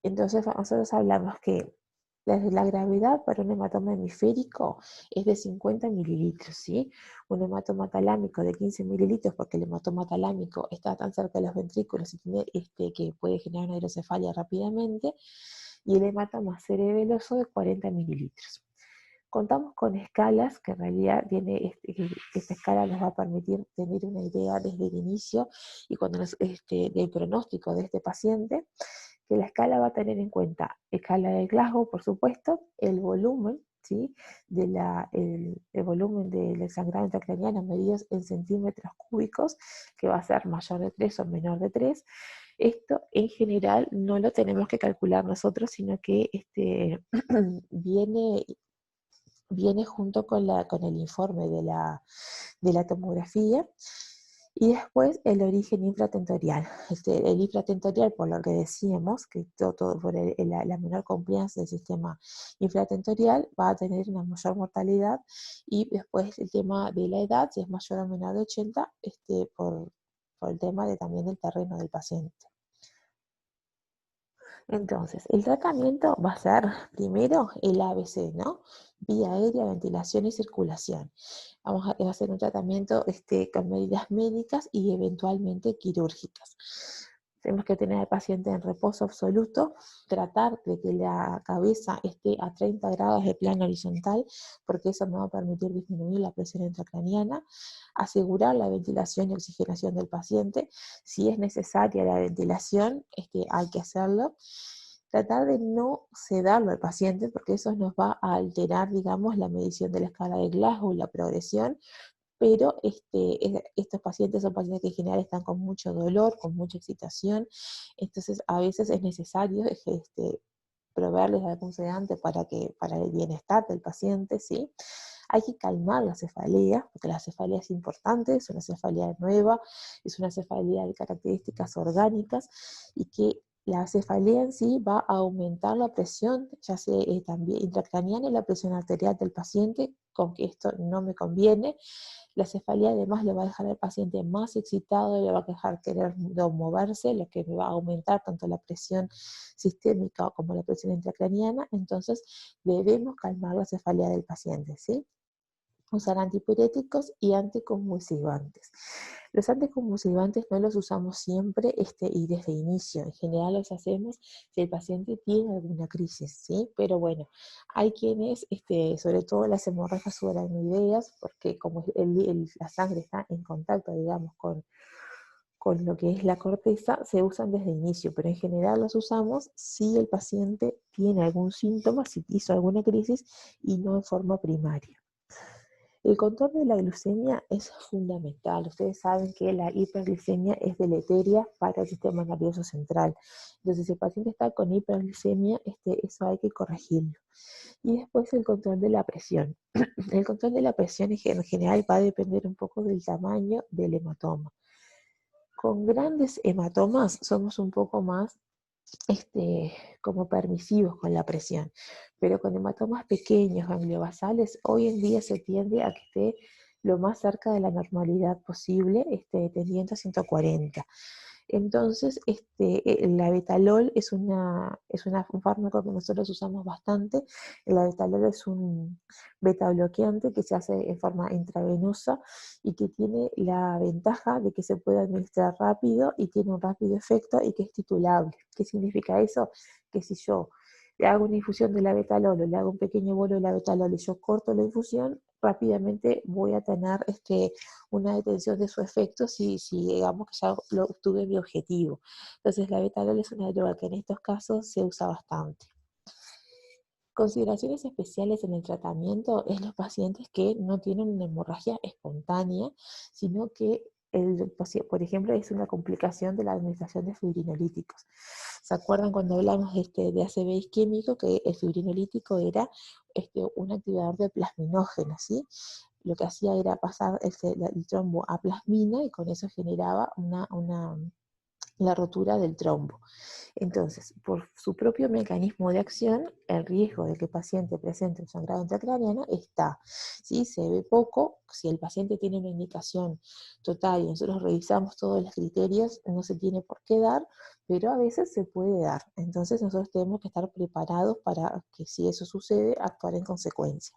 Entonces nosotros hablamos que la gravedad para un hematoma hemisférico es de 50 mililitros, ¿sí? Un hematoma talámico de 15 mililitros, porque el hematoma talámico está tan cerca de los ventrículos y tiene, que puede generar una hidrocefalia rápidamente, y el hematoma cerebeloso de 40 mililitros. Contamos con escalas que en realidad esta escala nos va a permitir tener una idea desde el inicio y cuando del pronóstico de este paciente, que la escala va a tener en cuenta escala de Glasgow, por supuesto, el volumen, ¿sí? El volumen del sangrado intracraniano medido en centímetros cúbicos, que va a ser mayor de 3 o menor de 3. Esto en general no lo tenemos que calcular nosotros, sino que viene junto con el informe de la tomografía. Y después el origen infratentorial. El infratentorial, por lo que decíamos, que todo por la menor compliance del sistema infratentorial, va a tener una mayor mortalidad. Y después el tema de la edad, si es mayor o menor de 80, por el tema también del terreno del paciente. Entonces, el tratamiento va a ser primero el ABC, ¿no? Vía aérea, ventilación y circulación. Vamos a hacer un tratamiento con medidas médicas y eventualmente quirúrgicas. Tenemos que tener al paciente en reposo absoluto, tratar de que la cabeza esté a 30 grados de plano horizontal, porque eso nos va a permitir disminuir la presión intracraniana, asegurar la ventilación y oxigenación del paciente. Si es necesaria la ventilación, hay que hacerlo. Tratar de no sedarlo al paciente, porque eso nos va a alterar, digamos, la medición de la escala de Glasgow, la progresión, pero estos pacientes son pacientes que en general están con mucho dolor, con mucha excitación, entonces a veces es necesario proveerles algún sedante para el bienestar del paciente, ¿sí? Hay que calmar la cefalea, porque la cefalea es importante, es una cefalea nueva, es una cefalea de características orgánicas, y que la cefalea en sí va a aumentar la presión, ya sea también intracraniana, y la presión arterial del paciente, con que esto no me conviene. La cefalea además le va a dejar al paciente más excitado, le va a dejar querer moverse, lo que me va a aumentar tanto la presión sistémica como la presión intracraniana. Entonces debemos calmar la cefalea del paciente, ¿sí? Usar antipiréticos y anticonvulsivantes. Los anticonvulsivantes no los usamos siempre y desde inicio. En general los hacemos si el paciente tiene alguna crisis, ¿sí? Pero bueno, hay quienes, sobre todo las hemorragias subaracnoideas, porque como la sangre está en contacto, digamos, con lo que es la corteza, se usan desde inicio, pero en general los usamos si el paciente tiene algún síntoma, si hizo alguna crisis y no en forma primaria. El control de la glucemia es fundamental. Ustedes saben que la hiperglicemia es deleteria para el sistema nervioso central. Entonces, si el paciente está con hiperglicemia, eso hay que corregirlo. Y después el control de la presión. El control de la presión en general va a depender un poco del tamaño del hematoma. Con grandes hematomas somos un poco más como permisivos con la presión, pero con hematomas pequeños, gangliobasales, hoy en día se tiende a que esté lo más cerca de la normalidad posible, tendiendo a 140. Entonces, el labetalol un fármaco que nosotros usamos bastante. El labetalol es un betabloqueante que se hace en forma intravenosa y que tiene la ventaja de que se puede administrar rápido y tiene un rápido efecto y que es titulable. ¿Qué significa eso? Que si yo le hago una infusión de labetalol o le hago un pequeño bolo de labetalol y yo corto la infusión, rápidamente voy a tener una detención de su efecto si digamos que ya obtuve mi objetivo. Entonces la betalol es una droga que en estos casos se usa bastante. Consideraciones especiales en el tratamiento es los pacientes que no tienen una hemorragia espontánea, sino que, por ejemplo, es una complicación de la administración de fibrinolíticos. ¿Se acuerdan cuando hablamos de ACV isquémico que el fibrinolítico era un activador de plasminógeno, ¿sí? Lo que hacía era pasar el trombo a plasmina y con eso generaba la rotura del trombo. Entonces, por su propio mecanismo de acción, el riesgo de que el paciente presente un sangrado intracraniano está. ¿Sí? Se ve poco, si el paciente tiene una indicación total y nosotros revisamos todos los criterios, no se tiene por qué dar, pero a veces se puede dar. Entonces nosotros tenemos que estar preparados para que si eso sucede, actuar en consecuencia.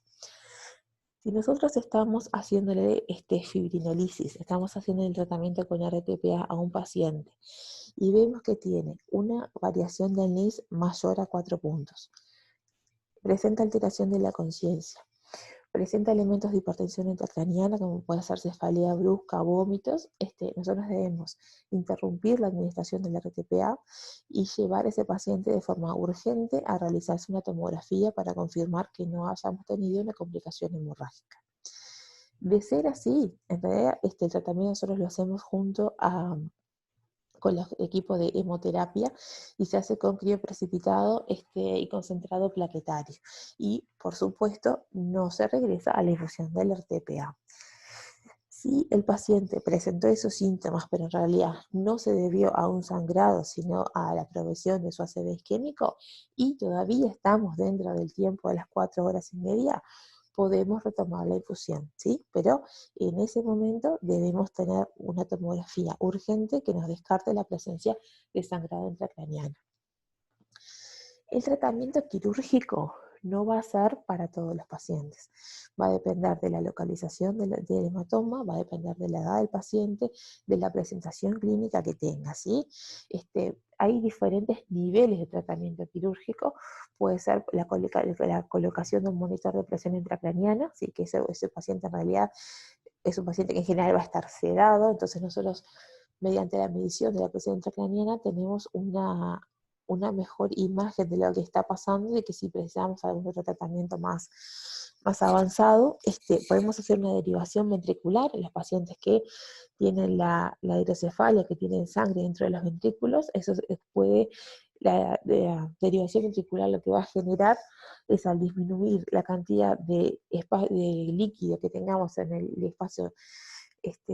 Si nosotros estamos haciéndole fibrinolisis, estamos haciendo el tratamiento con RTPA a un paciente y vemos que tiene una variación del NIS mayor a 4 puntos, presenta alteración de la conciencia, presenta elementos de hipertensión intracraniana, como puede ser cefalea brusca, vómitos, nosotros debemos interrumpir la administración del RTPA y llevar a ese paciente de forma urgente a realizarse una tomografía para confirmar que no hayamos tenido una complicación hemorrágica. De ser así, en realidad el tratamiento nosotros lo hacemos junto con los equipos de hemoterapia y se hace con crioprecipitado y concentrado plaquetario. Y, por supuesto, no se regresa a la infusión del RTPA. Si el paciente presentó esos síntomas, pero en realidad no se debió a un sangrado, sino a la progresión de su ACV isquémico, y todavía estamos dentro del tiempo de las 4 horas y media, podemos retomar la infusión, ¿sí? Pero en ese momento debemos tener una tomografía urgente que nos descarte la presencia de sangrado intracraniano. El tratamiento quirúrgico no va a ser para todos los pacientes. Va a depender de la localización del hematoma, va a depender de la edad del paciente, de la presentación clínica que tenga, ¿sí? Hay diferentes niveles de tratamiento quirúrgico. Puede ser la colocación de un monitor de presión intracraniana, ¿sí? Que ese paciente en realidad es un paciente que en general va a estar sedado, entonces nosotros mediante la medición de la presión intracraniana tenemos una mejor imagen de lo que está pasando y que si precisamos algún otro tratamiento más avanzado, podemos hacer una derivación ventricular en los pacientes que tienen la hidrocefalia, que tienen sangre dentro de los ventrículos. Eso puede, la derivación ventricular lo que va a generar es, al disminuir la cantidad de líquido que tengamos en el espacio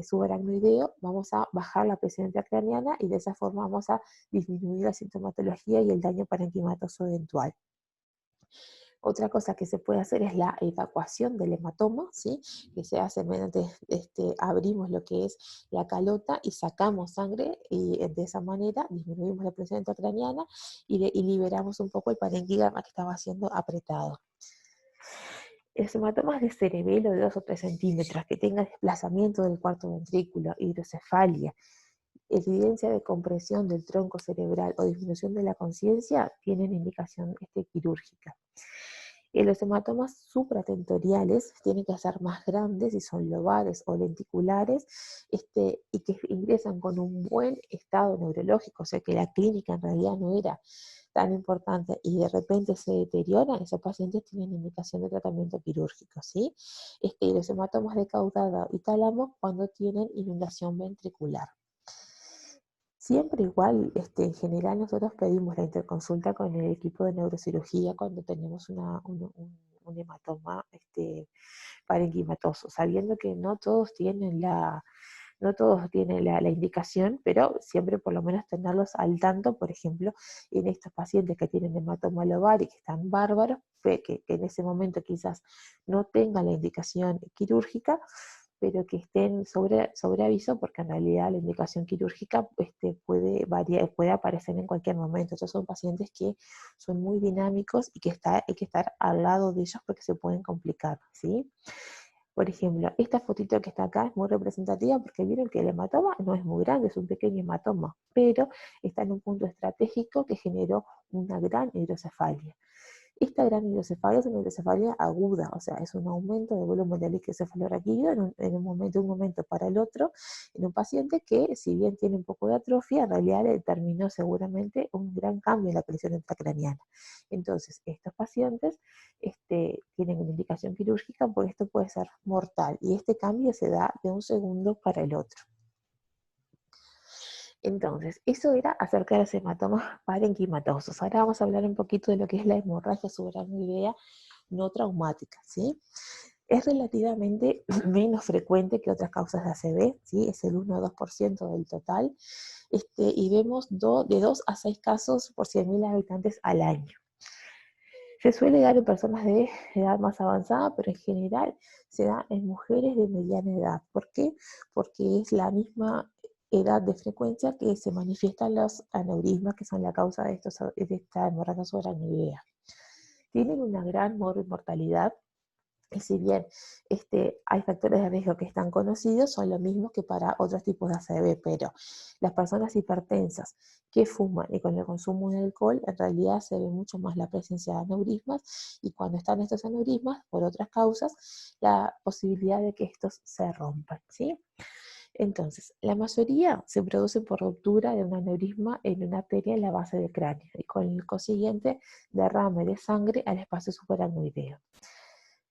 subaracnoideo, vamos a bajar la presión intracraniana y de esa forma vamos a disminuir la sintomatología y el daño parenquimatoso eventual. Otra cosa que se puede hacer es la evacuación del hematoma, ¿sí? Que se hace mediante, abrimos lo que es la calota y sacamos sangre, y de esa manera disminuimos la presión intracraniana y liberamos un poco el parenquima que estaba siendo apretado. Los hematomas de cerebelo de 2 o 3 centímetros, que tengan desplazamiento del cuarto ventrículo, hidrocefalia, evidencia de compresión del tronco cerebral o disminución de la conciencia, tienen indicación quirúrgica. Los hematomas supratentoriales tienen que ser más grandes, si son lobares o lenticulares, y que ingresan con un buen estado neurológico, o sea que la clínica en realidad no era tan importante y de repente se deterioran, esos pacientes tienen indicación de tratamiento quirúrgico, ¿sí? Y los hematomas de caudado y tálamo cuando tienen inundación ventricular. Siempre igual, en general nosotros pedimos la interconsulta con el equipo de neurocirugía cuando tenemos un hematoma parenquimatoso, sabiendo que no todos tienen la indicación, pero siempre por lo menos tenerlos al tanto, por ejemplo, en estos pacientes que tienen hematoma lobar y que están bárbaros, que en ese momento quizás no tengan la indicación quirúrgica, pero que estén sobre aviso, porque en realidad la indicación quirúrgica puede variar, puede aparecer en cualquier momento. Estos son pacientes que son muy dinámicos y que hay que estar al lado de ellos porque se pueden complicar, ¿sí? Por ejemplo, esta fotito que está acá es muy representativa porque vieron que el hematoma no es muy grande, es un pequeño hematoma, pero está en un punto estratégico que generó una gran hidrocefalia. Esta gran hidrocefalia es una hidrocefalia aguda, o sea, es un aumento de volumen del líquido cefalorraquídeo de un momento para el otro, en un paciente que, si bien tiene un poco de atrofia, en realidad le determinó seguramente un gran cambio en la presión intracraniana. Entonces, estos pacientes tienen una indicación quirúrgica porque esto puede ser mortal, y este cambio se da de un segundo para el otro. Entonces, eso era acerca de los hematomas parenquimatosos. Ahora vamos a hablar un poquito de lo que es la hemorragia subaracnoidea no traumática, ¿sí? Es relativamente menos frecuente que otras causas de ACV, ¿sí? Es el 1 o 2% del total, y vemos de 2 a 6 casos por 100.000 habitantes al año. Se suele dar en personas de edad más avanzada, pero en general se da en mujeres de mediana edad. ¿Por qué? Porque es la misma edad de frecuencia que se manifiestan los aneurismas, que son la causa de esta hemorragia subaracnoidea. Tienen una gran mortalidad, Y si bien hay factores de riesgo que están conocidos, son los mismos que para otros tipos de ACV, pero las personas hipertensas que fuman y con el consumo de alcohol, en realidad se ve mucho más la presencia de aneurismas, y cuando están estos aneurismas, por otras causas, la posibilidad de que estos se rompan, ¿sí? Entonces, la mayoría se producen por ruptura de un aneurisma en una arteria en la base del cráneo, y con el consiguiente derrame de sangre al espacio subaracnoideo.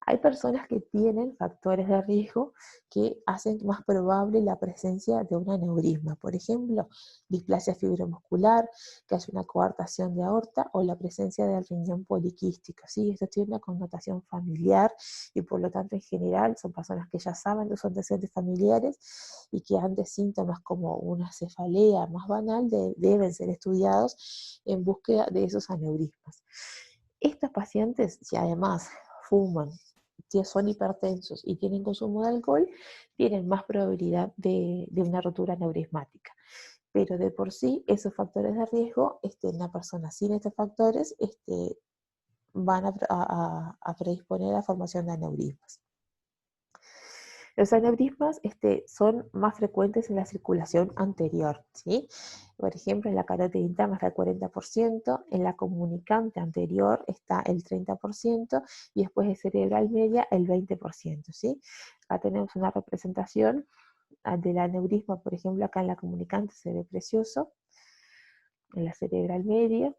Hay personas que tienen factores de riesgo que hacen más probable la presencia de un aneurisma. Por ejemplo, displasia fibromuscular, que haya una coartación de aorta o la presencia del riñón poliquístico. ¿Sí? Esto tiene una connotación familiar y por lo tanto en general son personas que ya saben de sus antecedentes familiares y que ante síntomas como una cefalea más banal deben ser estudiados en búsqueda de esos aneurismas. Estos pacientes, si además fuman, si son hipertensos y tienen consumo de alcohol, tienen más probabilidad de una rotura aneurismática. Pero de por sí, esos factores de riesgo, una persona sin estos factores, van a predisponer a la formación de aneurismas. Los aneurismas son más frecuentes en la circulación anterior, ¿sí? Por ejemplo, en la carótida interna está el 40%, en la comunicante anterior está el 30%, y después de cerebral media el 20%, ¿sí? Acá tenemos una representación del aneurisma, por ejemplo, acá en la comunicante se ve precioso, en la cerebral media,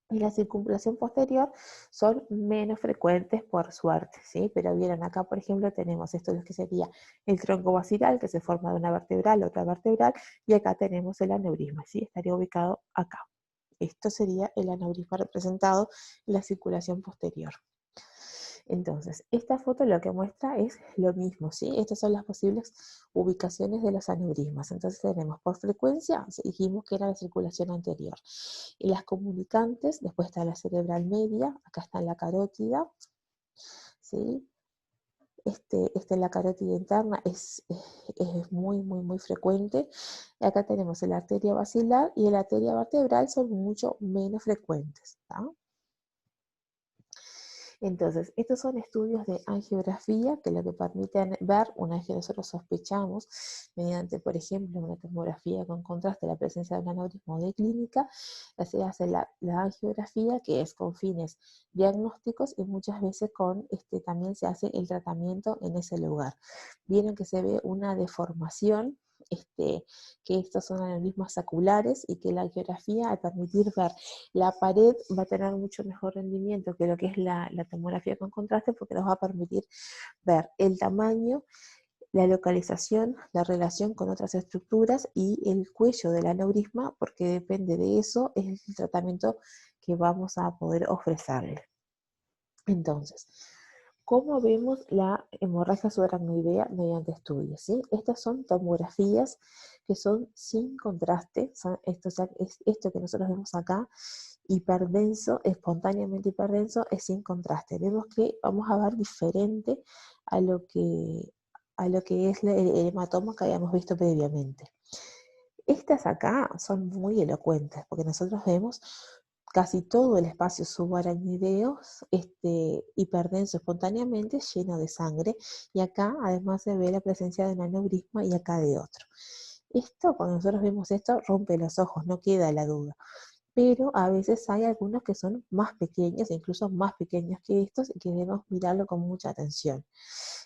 y la circunvalación posterior son menos frecuentes por suerte, ¿sí? Pero vieron acá, por ejemplo, tenemos esto lo que sería el tronco basilar, que se forma de una vertebral, otra vertebral, y acá tenemos el aneurisma, ¿sí? Estaría ubicado acá. Esto sería el aneurisma representado en la circulación posterior. Entonces, esta foto lo que muestra es lo mismo, ¿sí? Estas son las posibles ubicaciones de los aneurismas. Entonces tenemos por frecuencia, dijimos que era la circulación anterior. Y las comunicantes, después está la cerebral media, acá está la carótida, ¿sí? La carótida interna es muy frecuente. Y acá tenemos la arteria basilar y la arteria vertebral, son mucho menos frecuentes, ¿no? Entonces, estos son estudios de angiografía que lo que permiten ver, una vez que nosotros sospechamos, mediante, por ejemplo, una tomografía con contraste, la presencia de un aneurisma de clínica, se hace la angiografía, que es con fines diagnósticos, y muchas veces también se hace el tratamiento en ese lugar. Vieron que se ve una deformación, que estos son aneurismas saculares, y que la angiografía, al permitir ver la pared, va a tener mucho mejor rendimiento que lo que es la tomografía con contraste, porque nos va a permitir ver el tamaño, la localización, la relación con otras estructuras y el cuello del aneurisma, porque depende de eso es el tratamiento que vamos a poder ofrecerle. Entonces, ¿cómo vemos la hemorragia subaracnoidea mediante estudios? ¿Sí? Estas son tomografías que son sin contraste, esto que nosotros vemos acá, hiperdenso, espontáneamente hiperdenso, es sin contraste. Vemos que vamos a ver diferente a lo que es el hematoma que habíamos visto previamente. Estas acá son muy elocuentes, porque nosotros vemos casi todo el espacio subaracnoideo hiperdenso espontáneamente, lleno de sangre, y acá además se ve la presencia de un aneurisma y acá de otro. Esto, cuando nosotros vemos esto, rompe los ojos, no queda la duda. Pero a veces hay algunos que son más pequeños, incluso más pequeños que estos, y que debemos mirarlo con mucha atención.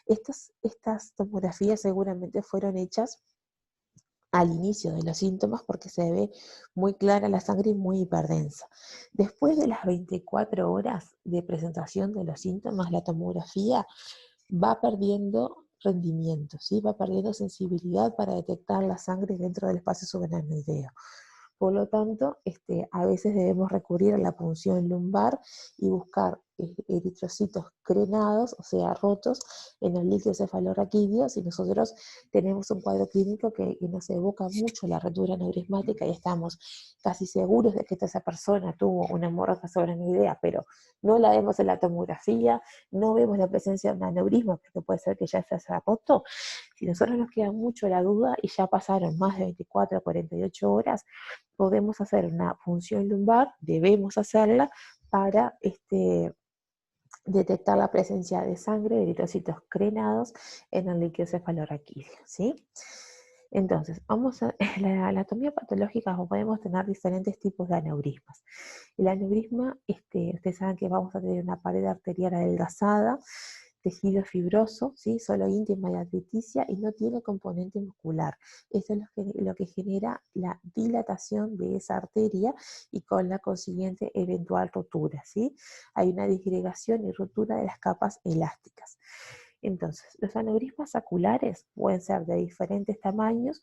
Estas tomografías seguramente fueron hechas al inicio de los síntomas, porque se ve muy clara la sangre y muy hiperdensa. Después de las 24 horas de presentación de los síntomas, la tomografía va perdiendo rendimiento, ¿sí? Va perdiendo sensibilidad para detectar la sangre dentro del espacio subaracnoideo. Por lo tanto, a veces debemos recurrir a la punción lumbar y buscar eritrocitos crenados, o sea, rotos, en el líquido cefalorraquídeo, si nosotros tenemos un cuadro clínico que nos evoca mucho la rotura aneurismática y estamos casi seguros de que esa persona tuvo una hemorragia subaracnoidea, pero no la vemos en la tomografía, no vemos la presencia de un aneurisma, porque puede ser que ya se haya roto. Si nosotros nos queda mucho la duda y ya pasaron más de 24 a 48 horas, podemos hacer una punción lumbar, debemos hacerla, para detectar la presencia de sangre de eritrocitos crenados en el líquido cefalorraquídeo, ¿sí? Entonces, vamos a la anatomía patológica, podemos tener diferentes tipos de aneurismas. El aneurisma, ustedes saben que vamos a tener una pared arterial adelgazada, tejido fibroso, ¿sí? Solo íntima y adventicia, y no tiene componente muscular. Eso es lo que genera la dilatación de esa arteria y con la consiguiente eventual rotura, ¿sí? Hay una disgregación y rotura de las capas elásticas. Entonces, los aneurismas saculares pueden ser de diferentes tamaños,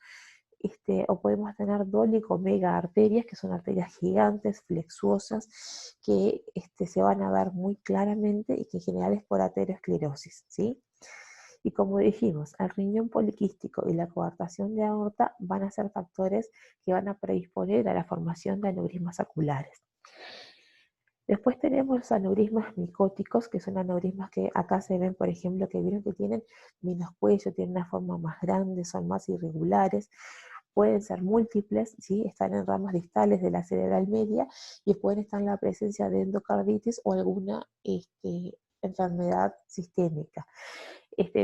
o podemos tener dólico mega arterias, que son arterias gigantes, flexuosas, que se van a ver muy claramente y que en general es por aterosclerosis, ¿sí? Y como dijimos, el riñón poliquístico y la coartación de aorta van a ser factores que van a predisponer a la formación de aneurismas saculares. Después tenemos los aneurismas micóticos, que son aneurismas que acá se ven, por ejemplo, que vieron que tienen menos cuello, tienen una forma más grande, son más irregulares, pueden ser múltiples, ¿sí? Están en ramas distales de la cerebral media y pueden estar en la presencia de endocarditis o alguna enfermedad sistémica.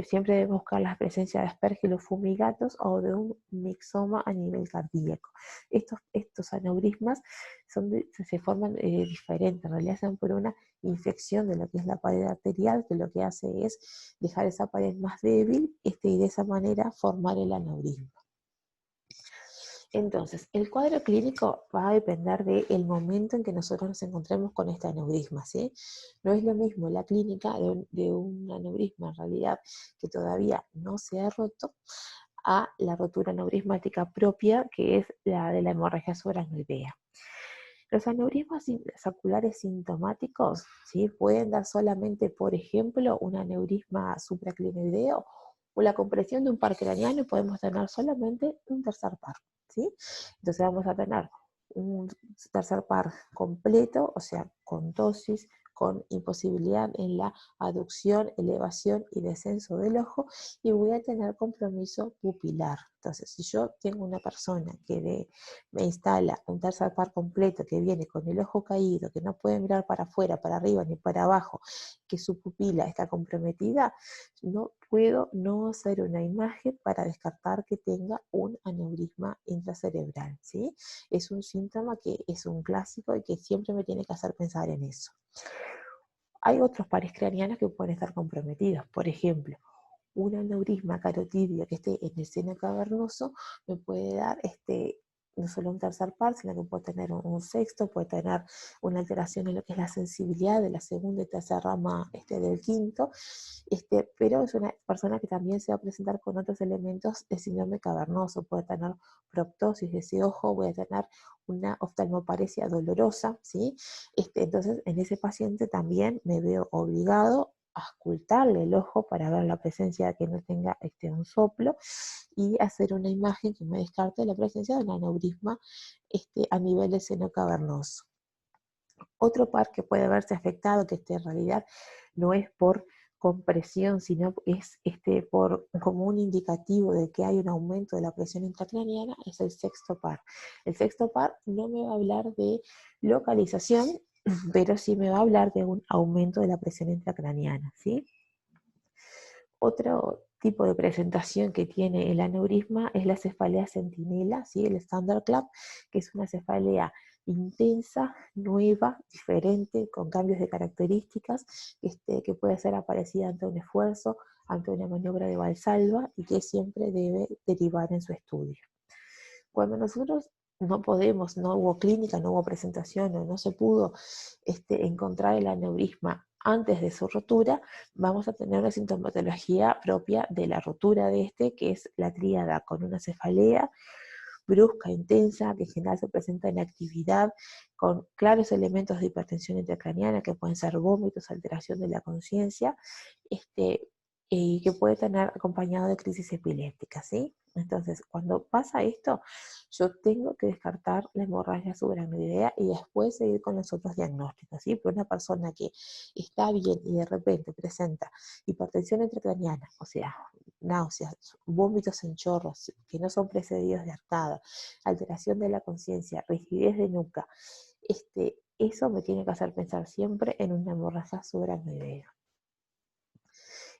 Siempre debemos buscar la presencia de Aspergillus fumigatus o de un mixoma a nivel cardíaco. Estos aneurismas se forman diferentes, en realidad son por una infección de lo que es la pared arterial, que lo que hace es dejar esa pared más débil y de esa manera formar el aneurisma. Entonces, el cuadro clínico va a depender del momento en que nosotros nos encontremos con este aneurisma, ¿sí? No es lo mismo la clínica de un aneurisma en realidad que todavía no se ha roto a la rotura aneurismática propia, que es la de la hemorragia subaracnoidea. Los aneurismas saculares sintomáticos, ¿sí? Pueden dar solamente, por ejemplo, un aneurisma supraclinoideo o la compresión de un par craneano, y podemos tener solamente un tercer par, ¿sí? Entonces vamos a tener un tercer par completo, o sea, con tosis, con imposibilidad en la aducción, elevación y descenso del ojo, y voy a tener compromiso pupilar. Entonces, si yo tengo una persona que me instala un tercer par completo, que viene con el ojo caído, que no puede mirar para afuera, para arriba ni para abajo, que su pupila está comprometida, no puedo no hacer una imagen para descartar que tenga un aneurisma intracerebral, ¿sí? Es un síntoma que es un clásico y que siempre me tiene que hacer pensar en eso. Hay otros pares craneanos que pueden estar comprometidos. Por ejemplo, un aneurisma carotidio que esté en el seno cavernoso me puede dar no solo un tercer par, sino que puede tener un sexto, puede tener una alteración en lo que es la sensibilidad de la segunda y tercera rama del quinto, pero es una persona que también se va a presentar con otros elementos de síndrome cavernoso, puede tener proptosis de ese ojo, puede tener una oftalmoparesia dolorosa, ¿sí? Entonces, en ese paciente también me veo obligado a auscultarle el ojo para ver la presencia de que no tenga un soplo y hacer una imagen que me descarte la presencia de un aneurisma a nivel de seno cavernoso. Otro par que puede verse afectado, que en realidad no es por compresión, sino es como un indicativo de que hay un aumento de la presión intracraneana, es el sexto par. El sexto par no me va a hablar de localización, pero sí me va a hablar de un aumento de la presión intracraneana, ¿sí? Otro tipo de presentación que tiene el aneurisma es la cefalea centinela, ¿sí? El Standard Club, que es una cefalea intensa, nueva, diferente, con cambios de características, que puede ser aparecida ante un esfuerzo, ante una maniobra de Valsalva, y que siempre debe derivar en su estudio. Cuando nosotros no podemos, no hubo clínica, no hubo presentación, o no se pudo encontrar el aneurisma antes de su rotura, vamos a tener una sintomatología propia de la rotura que es la tríada con una cefalea brusca, intensa, que en general se presenta en actividad, con claros elementos de hipertensión intracraneana, que pueden ser vómitos, alteración de la conciencia, y que puede tener acompañado de crisis epilépticas, ¿sí? Entonces, cuando pasa esto, yo tengo que descartar la hemorragia subaracnoidea y después seguir con los otros diagnósticos, ¿sí? Pero una persona que está bien y de repente presenta hipertensión intracraneana, o sea, náuseas, vómitos en chorros que no son precedidos de arcada, alteración de la conciencia, rigidez de nuca, eso me tiene que hacer pensar siempre en una hemorragia subaracnoidea.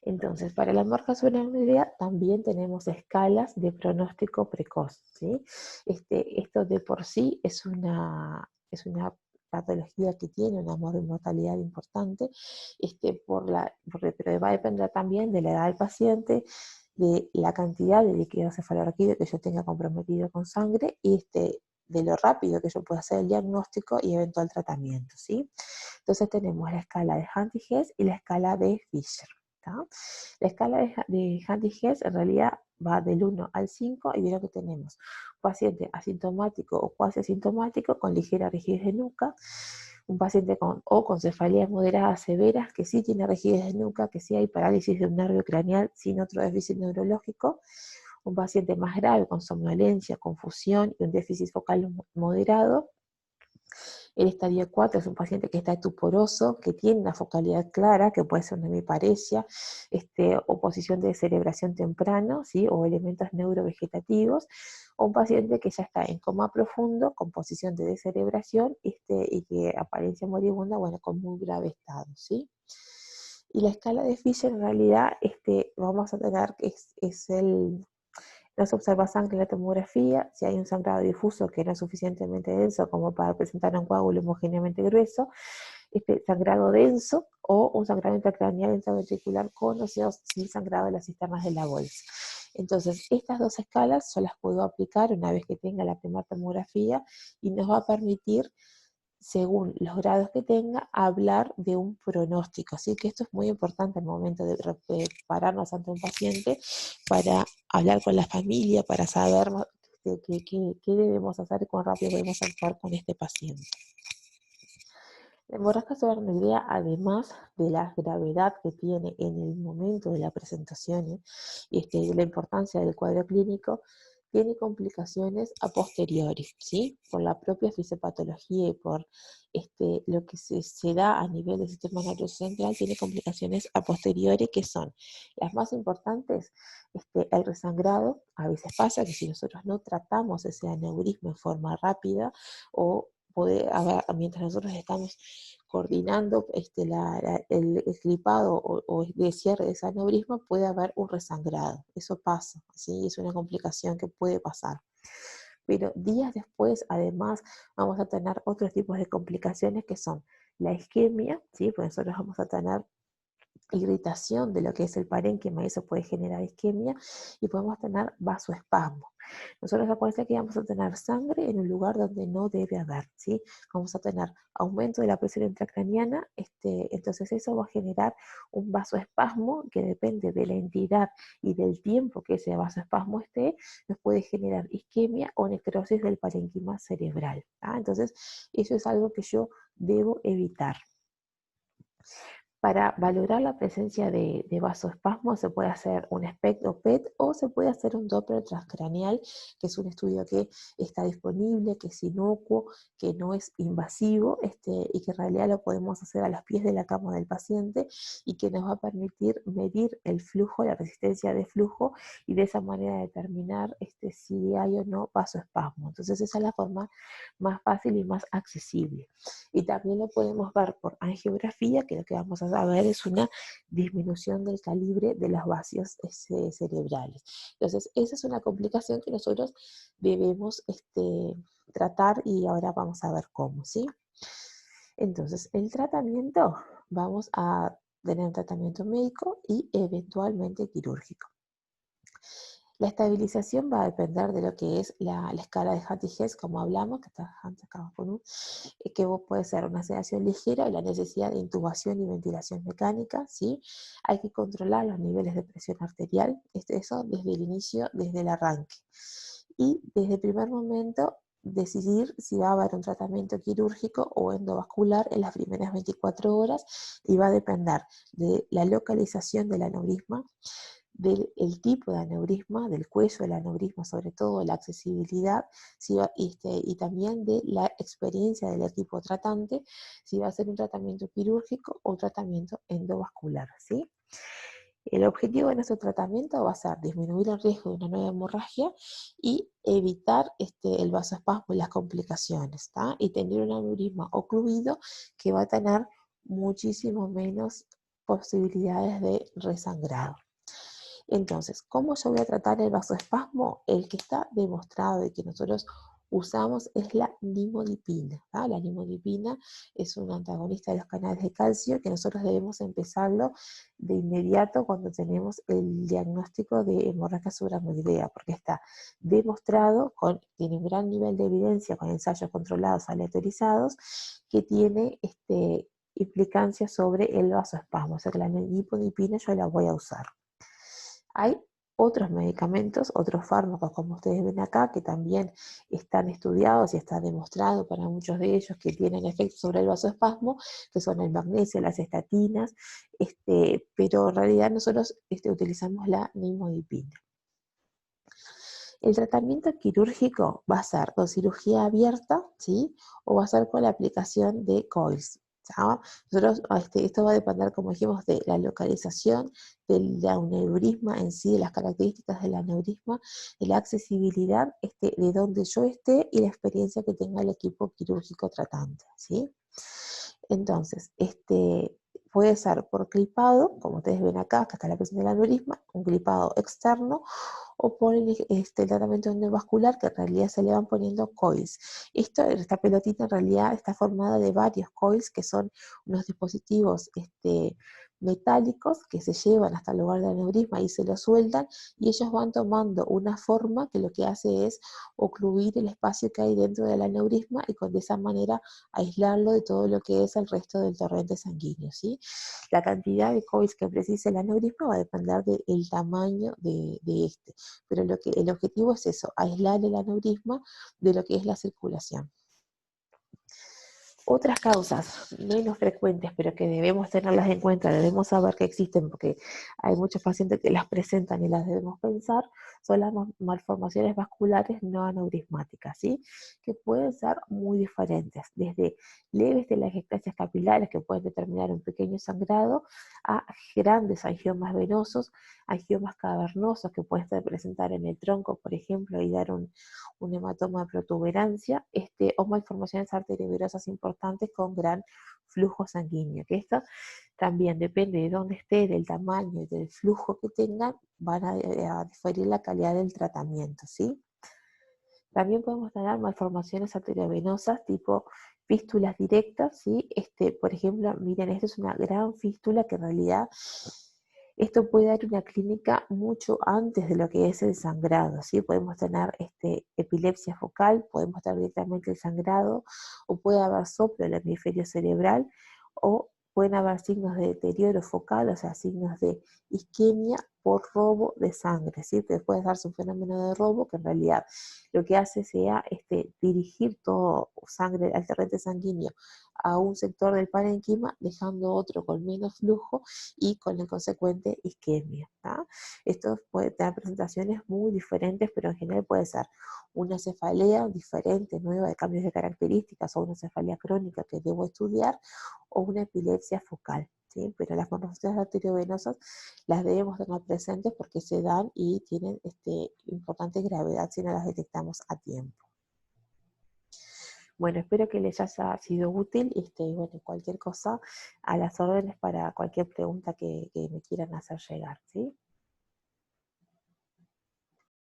Entonces, para la hemorragia subaracnoidea también tenemos escalas de pronóstico precoz, ¿sí? Esto de por sí es una patología que tiene una mortalidad importante, pero va a depender también de la edad del paciente, de la cantidad de líquido cefalorraquídeo que yo tenga comprometido con sangre y de lo rápido que yo pueda hacer el diagnóstico y eventual tratamiento, ¿sí? Entonces tenemos la escala de Handy-Hess y la escala de Fisher, ¿tá? La escala de Handy-Hess en realidad va del 1 al 5 y vieron que tenemos un paciente asintomático o cuasi asintomático con ligera rigidez de nuca, un paciente con cefalías moderadas severas, que sí tiene rigidez de nuca, que sí hay parálisis de un nervio craneal sin otro déficit neurológico, un paciente más grave con somnolencia, confusión y un déficit focal moderado. El estadio 4 es un paciente que está tuporoso, que tiene una focalidad clara, que puede ser una hemiparesia, oposición de descerebración temprano, ¿sí? O elementos neurovegetativos, o un paciente que ya está en coma profundo, con posición de descerebración, y que apariencia moribunda, bueno, con muy grave estado, ¿sí? Y la escala de Fisher en realidad vamos a tener que no se observa sangre en la tomografía, si hay un sangrado difuso que no es suficientemente denso como para presentar un coágulo homogéneamente grueso, sangrado denso o un sangrado intracraneal intraventricular con o sin sangrado de las cisternas de la bolsa. Entonces, estas dos escalas yo las puedo aplicar una vez que tenga la primera tomografía y nos va a permitir, según los grados que tenga, hablar de un pronóstico. Así que esto es muy importante al momento de pararnos ante un paciente, para hablar con la familia, para saber qué debemos hacer y cuán rápido debemos actuar con este paciente. La hemorragia subaracnoidea, además de la gravedad que tiene en el momento de la presentación y de la importancia del cuadro clínico, tiene complicaciones a posteriori, ¿sí? Por la propia fisiopatología y por lo que se da a nivel del sistema nervioso central, tiene complicaciones a posteriori que son las más importantes. El resangrado. A veces pasa que si nosotros no tratamos ese aneurisma en forma rápida, o puede haber, mientras nosotros estamos coordinando el clipado o de cierre de ese aneurisma, puede haber un resangrado. Eso pasa, ¿sí? Es una complicación que puede pasar. Pero días después, además, vamos a tener otros tipos de complicaciones que son la isquemia, ¿sí? Porque nosotros vamos a tener irritación de lo que es el parénquima, y eso puede generar isquemia, y podemos tener vasoespasmo. Nosotros acuérdense que vamos a tener sangre en un lugar donde no debe haber, ¿sí? Vamos a tener aumento de la presión intracraniana, entonces eso va a generar un vasoespasmo que depende de la entidad y del tiempo que ese vasoespasmo nos puede generar isquemia o necrosis del parénquima cerebral, ¿tá? Entonces eso es algo que yo debo evitar. Para valorar la presencia de vasoespasmo se puede hacer un espectro PET o se puede hacer un Doppler transcraneal, que es un estudio que está disponible, que es inocuo, que no es invasivo, y que en realidad lo podemos hacer a los pies de la cama del paciente, y que nos va a permitir medir el flujo, la resistencia de flujo, y de esa manera determinar si hay o no vasoespasmo. Entonces esa es la forma más fácil y más accesible. Y también lo podemos ver por angiografía, que lo que vamos a ver es una disminución del calibre de los vasos cerebrales. Entonces, esa es una complicación que nosotros debemos tratar, y ahora vamos a ver cómo, ¿sí? Entonces, el tratamiento, vamos a tener un tratamiento médico y eventualmente quirúrgico. La estabilización va a depender de lo que es la escala de Handy-Hess, como hablamos, que está acá con que puede ser una sedación ligera y la necesidad de intubación y ventilación mecánica, ¿sí? Hay que controlar los niveles de presión arterial, eso desde el inicio, desde el arranque. Y desde el primer momento decidir si va a haber un tratamiento quirúrgico o endovascular en las primeras 24 horas, y va a depender de la localización del aneurisma, del tipo de aneurisma, del cuello del aneurisma, sobre todo la accesibilidad, y también de la experiencia del equipo tratante, si va a ser un tratamiento quirúrgico o un tratamiento endovascular, ¿sí? El objetivo de nuestro tratamiento va a ser disminuir el riesgo de una nueva hemorragia y evitar el vasoespasmo y las complicaciones, ¿tá? Y tener un aneurisma ocluido que va a tener muchísimo menos posibilidades de resangrado. Entonces, ¿cómo yo voy a tratar el vasoespasmo? El que está demostrado y que nosotros usamos es la nimodipina, ¿tá? La nimodipina es un antagonista de los canales de calcio que nosotros debemos empezarlo de inmediato cuando tenemos el diagnóstico de hemorragia subaracnoidea, porque está demostrado, tiene un gran nivel de evidencia con ensayos controlados aleatorizados, que tiene implicancia sobre el vasoespasmo, o sea que la nimodipina yo la voy a usar. Hay otros medicamentos, otros fármacos, como ustedes ven acá, que también están estudiados y está demostrado para muchos de ellos que tienen efectos sobre el vasoespasmo, que son el magnesio, las estatinas, pero en realidad nosotros utilizamos la nimodipina. El tratamiento quirúrgico va a ser con cirugía abierta, ¿sí? O va a ser con la aplicación de coils. ¿Sabe? Nosotros, esto va a depender, como dijimos, de la localización del aneurisma en sí, de las características del aneurisma, de la accesibilidad, de donde yo esté y la experiencia que tenga el equipo quirúrgico tratante, ¿sí? Entonces, puede ser por clipado, como ustedes ven acá, que está la presión del aneurisma, un clipado externo, o por el tratamiento endovascular, que en realidad se le van poniendo coils. Esta pelotita en realidad está formada de varios coils, que son unos dispositivos metálicos que se llevan hasta el lugar del aneurisma y se lo sueltan, y ellos van tomando una forma que lo que hace es ocluir el espacio que hay dentro del aneurisma y de esa manera aislarlo de todo lo que es el resto del torrente sanguíneo, ¿sí? La cantidad de coils que precise el aneurisma va a depender del tamaño de este, pero el objetivo es eso, aislar el aneurisma de lo que es la circulación. Otras causas menos frecuentes, pero que debemos tenerlas en cuenta, debemos saber que existen, porque hay muchos pacientes que las presentan y las debemos pensar, son las malformaciones vasculares no aneurismáticas, ¿sí? Que pueden ser muy diferentes, desde leves telangiectasias capilares que pueden determinar un pequeño sangrado, a grandes angiomas venosos, angiomas cavernosos que pueden presentar en el tronco, por ejemplo, y dar un hematoma de protuberancia, o malformaciones arteriovenosas importantes con gran flujo sanguíneo, que esto también depende de dónde esté, del tamaño y del flujo que tengan, van a diferir la calidad del tratamiento, ¿sí? También podemos tener malformaciones arteriovenosas tipo fístulas directas, ¿sí? Por ejemplo, miren, esta es una gran fístula que en realidad esto puede dar una clínica mucho antes de lo que es el sangrado, ¿sí? Podemos tener epilepsia focal, podemos tener directamente el sangrado, o puede haber soplo en el hemisferio cerebral, o pueden haber signos de deterioro focal, o sea, signos de isquemia por robo de sangre, ¿sí? Que puede darse un fenómeno de robo que en realidad lo que hace sea dirigir todo sangre al torrente sanguíneo a un sector del parénquima, dejando otro con menos flujo y con el consecuente isquemia, ¿tá? Esto puede tener presentaciones muy diferentes, pero en general puede ser una cefalea diferente, nueva, de cambios de características, o una cefalea crónica que debo estudiar, o una epilepsia focal, ¿sí? Pero las malformaciones arteriovenosas las debemos tener presentes porque se dan y tienen importante gravedad si no las detectamos a tiempo. Bueno, espero que les haya sido útil y bueno, cualquier cosa a las órdenes para cualquier pregunta que me quieran hacer llegar, ¿sí?